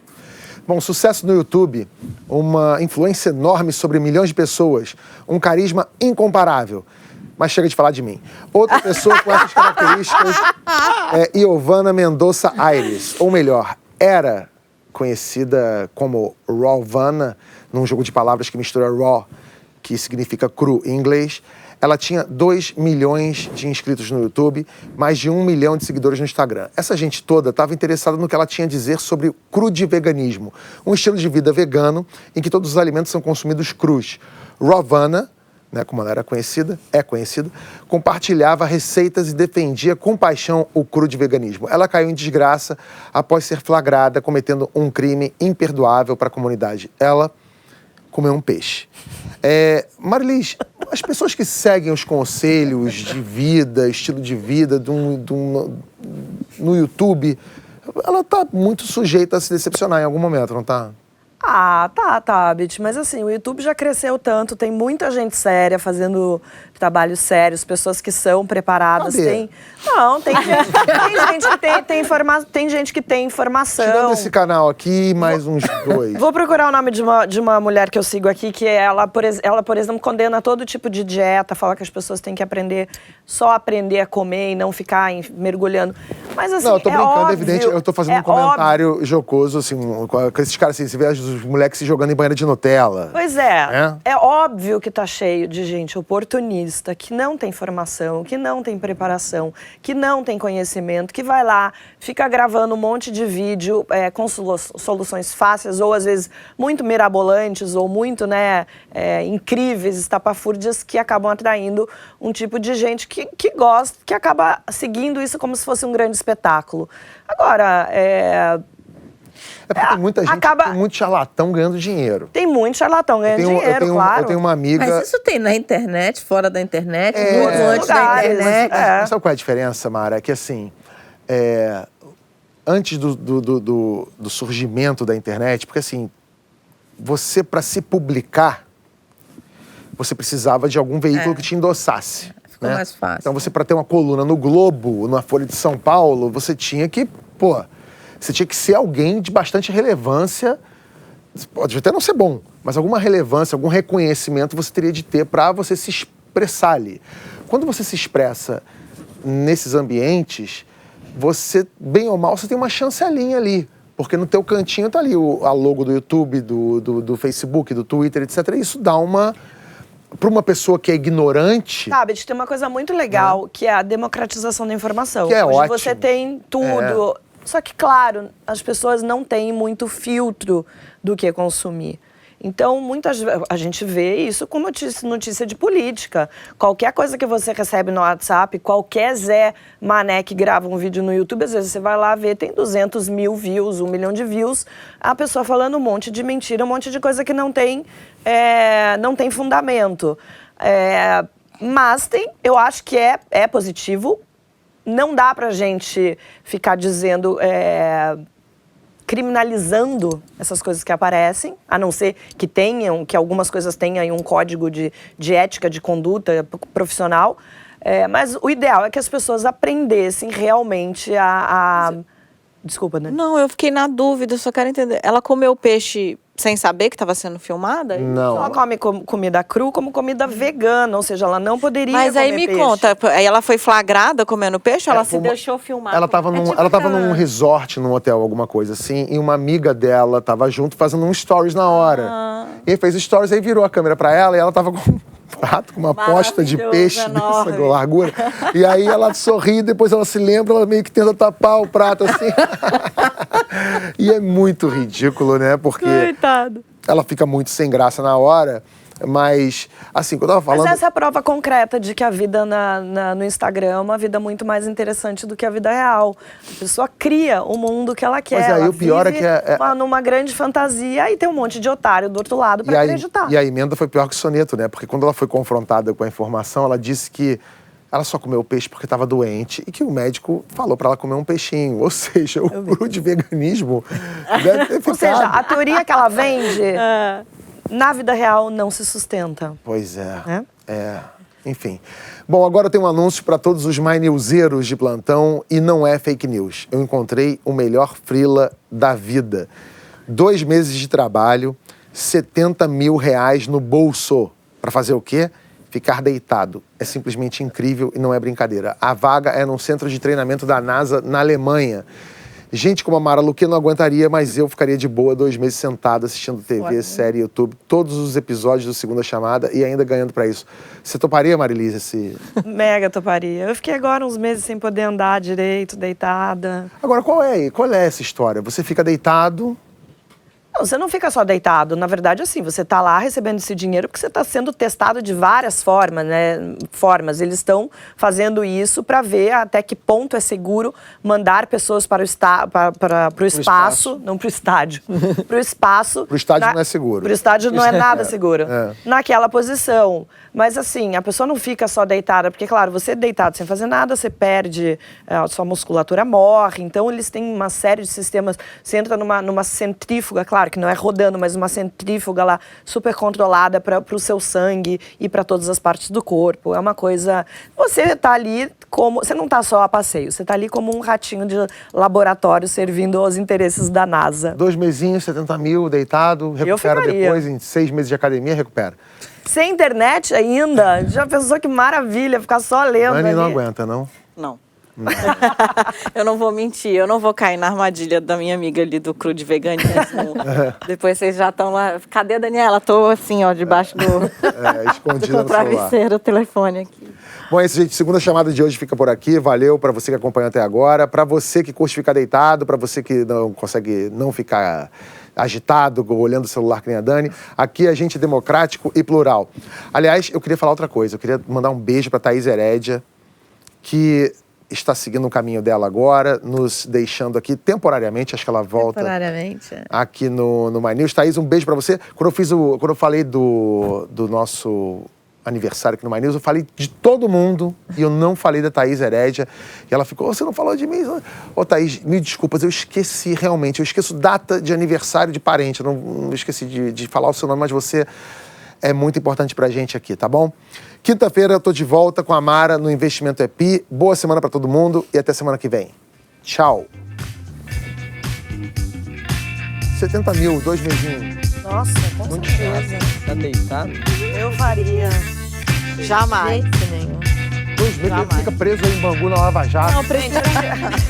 Bom, sucesso no YouTube, uma influência enorme sobre milhões de pessoas, um carisma incomparável. Mas chega de falar de mim. Outra pessoa com essas características é Iovana Mendonça Aires. Ou melhor, era conhecida como Rawvana, num jogo de palavras que mistura raw, que significa cru em inglês. Ela tinha 2 milhões de inscritos no YouTube, mais de 1 milhão de seguidores no Instagram. Essa gente toda estava interessada no que ela tinha a dizer sobre o crudiveganismo, um estilo de vida vegano em que todos os alimentos são consumidos crus. Rawvana, como ela era conhecida, compartilhava receitas e defendia com paixão o crudiveganismo. Ela caiu em desgraça após ser flagrada cometendo um crime imperdoável para a comunidade. Ela comeu um peixe. Marilis, as pessoas que seguem os conselhos de vida, estilo de vida no YouTube, ela está muito sujeita a se decepcionar em algum momento, não está? Tá, Beth, mas assim, o YouTube já cresceu tanto, tem muita gente séria fazendo trabalhos sérios, pessoas que são preparadas. Tem gente que tem informação. Tirando esse canal aqui, mais uns 2. Vou procurar o nome de uma mulher que eu sigo aqui, que ela, por exemplo, condena todo tipo de dieta, fala que as pessoas têm que só aprender a comer e não ficar mergulhando. Mas assim, não, eu tô brincando, óbvio, é evidente, eu tô fazendo um comentário jocoso, assim, com esses caras assim, você vê os moleques se jogando em banheira de Nutella. Pois é óbvio que tá cheio de gente oportunista, que não tem formação, que não tem preparação, que não tem conhecimento, que vai lá, fica gravando um monte de vídeo com soluções fáceis, ou às vezes muito mirabolantes, ou muito, incríveis, estapafúrdias, que acabam atraindo um tipo de gente que gosta, que acaba seguindo isso como se fosse um grande espetáculo. Agora, porque tem muita gente, tem muito charlatão ganhando dinheiro. Tem muito charlatão ganhando dinheiro, claro. Eu tenho uma amiga... Mas isso tem na internet, fora da internet, antes da internet. Mas sabe qual é a diferença, Mara? É que assim, antes do surgimento da internet, porque assim, você para se publicar, você precisava de algum veículo que te endossasse. Ficou mais fácil. Então você, para ter uma coluna no Globo, na Folha de São Paulo, você tinha que, você tinha que ser alguém de bastante relevância, pode até não ser bom, mas alguma relevância, algum reconhecimento você teria de ter para você se expressar ali. Quando você se expressa nesses ambientes, você, bem ou mal, você tem uma chancelinha ali, porque no teu cantinho tá ali a logo do YouTube, do Facebook, do Twitter, etc. E isso dá para uma pessoa que é ignorante... Sabe, tem uma coisa muito legal, que é a democratização da informação. Que é Hoje ótimo. Você tem tudo... Só que, claro, as pessoas não têm muito filtro do que consumir. Então, a gente vê isso com notícia de política. Qualquer coisa que você recebe no WhatsApp, qualquer Zé Mané que grava um vídeo no YouTube, às vezes você vai lá ver, tem 200 mil views, 1 milhão de views, a pessoa falando um monte de mentira, um monte de coisa que não tem fundamento. Mas eu acho que é positivo. Não dá pra gente ficar dizendo... criminalizando essas coisas que aparecem, a não ser que algumas coisas tenham aí um código de ética, de conduta profissional, mas o ideal é que as pessoas aprendessem realmente Desculpa, Dani. Não, eu fiquei na dúvida, eu só quero entender. Ela comeu peixe sem saber que estava sendo filmada? Não. Ela come comida crua como comida vegana, ou seja, ela não poderia comer peixe. Mas aí me conta, aí ela foi flagrada comendo peixe ou ela se deixou filmar? Ela tava num resort, num hotel, alguma coisa assim, e uma amiga dela tava junto fazendo um stories na hora. E aí fez stories, aí virou a câmera pra ela e ela tava com um prato, com uma posta de peixe dessa largura. E aí ela sorri, depois ela se lembra, ela meio que tenta tapar o prato assim. E é muito ridículo, né? Porque ela fica muito sem graça na hora. Mas, assim, quando eu tava falando... Mas essa é a prova concreta de que a vida no Instagram é uma vida muito mais interessante do que a vida real. A pessoa cria o mundo que ela quer. Mas aí o pior é que numa grande fantasia e tem um monte de otário do outro lado pra acreditar. E a emenda foi pior que o soneto, né? Porque quando ela foi confrontada com a informação, ela disse que ela só comeu peixe porque estava doente e que o médico falou para ela comer um peixinho. Ou seja, o guru de veganismo deve ter ficado... Ou seja, a teoria que ela vende... Na vida real, não se sustenta. Pois enfim. Bom, agora eu tenho um anúncio para todos os MyNewseiros de plantão e não é fake news. Eu encontrei o melhor freela da vida. 2 meses de trabalho, 70 mil reais no bolso. Para fazer o quê? Ficar deitado. É simplesmente incrível e não é brincadeira. A vaga é num centro de treinamento da NASA na Alemanha. Gente como a Mara Luque não aguentaria, mas eu ficaria de boa 2 meses sentado assistindo TV, série, YouTube, todos os episódios do Segunda Chamada e ainda ganhando pra isso. Você toparia, Marilise, Mega toparia. Eu fiquei agora uns meses sem poder andar direito, deitada. Agora, qual é essa história? Você fica deitado... Não, você não fica só deitado. Na verdade, assim, você está lá recebendo esse dinheiro porque você está sendo testado de várias formas, né? Eles estão fazendo isso para ver até que ponto é seguro mandar pessoas para o espaço, não para o estádio, para o espaço. Para o estádio não é seguro. Para o estádio não é nada seguro. Naquela posição. Mas, assim, a pessoa não fica só deitada, porque, claro, você deitado sem fazer nada, você perde, a sua musculatura morre. Então, eles têm uma série de sistemas. Você entra numa centrífuga, claro, que não é rodando, mas uma centrífuga lá super controlada para o seu sangue e para todas as partes do corpo. É uma coisa... Você está ali como... Você não está só a passeio, você está ali como um ratinho de laboratório servindo aos interesses da NASA. 2 mesinhos, 70 mil, deitado, recupera depois, em 6 meses de academia, recupera. Sem internet ainda? Já pensou que maravilha, ficar só lendo Dani ali. não aguenta, não? Não. Eu não vou mentir, eu não vou cair na armadilha da minha amiga ali do cru de veganismo. Depois vocês já estão lá. Cadê a Daniela? Tô assim, ó, debaixo escondida do travesseiro, o telefone aqui. Bom, é isso, gente. Segunda chamada de hoje fica por aqui. Valeu para você que acompanhou até agora. Para você que curte ficar deitado, para você que não consegue não ficar agitado, olhando o celular que nem a Dani. Aqui a gente é democrático e plural. Aliás, eu queria falar outra coisa. Eu queria mandar um beijo para Thaís Herédia, que está seguindo o caminho dela agora, nos deixando aqui temporariamente, acho que ela volta aqui no My News. Thaís, um beijo para você. Quando eu falei do nosso aniversário aqui no My News, eu falei de todo mundo e eu não falei da Thaís Herédia. E ela ficou, você não falou de mim? Ô, Thaís, me desculpas, eu esqueci realmente. Eu esqueço data de aniversário de parente. Eu não esqueci de falar o seu nome, mas você é muito importante pra gente aqui, tá bom? Quinta-feira eu tô de volta com a Mara no Investimento EPI. Boa semana pra todo mundo e até semana que vem. Tchau. 70 mil, 2 mesinhos. Nossa, com certeza. Tá deitado? Eu faria. Jamais. 2 meses ele fica preso aí em Bangu na Lava Jato. Não,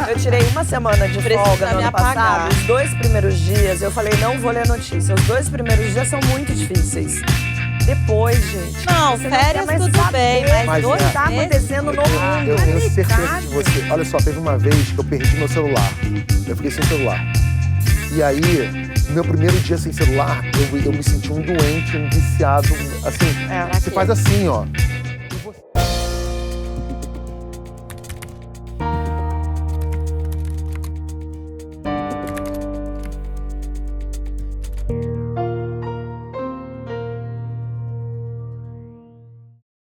eu tirei 1 semana de folga no ano passado. Os 2 primeiros dias eu falei, não vou ler notícia. Os 2 primeiros dias são muito difíceis. Depois, gente. Não, férias tudo bem, mas o que está acontecendo no mundo? Eu tenho certeza de você. Olha só, teve uma vez que eu perdi meu celular. Eu fiquei sem celular. E aí, meu primeiro dia sem celular, eu me senti um doente, um viciado, assim, você faz assim, ó.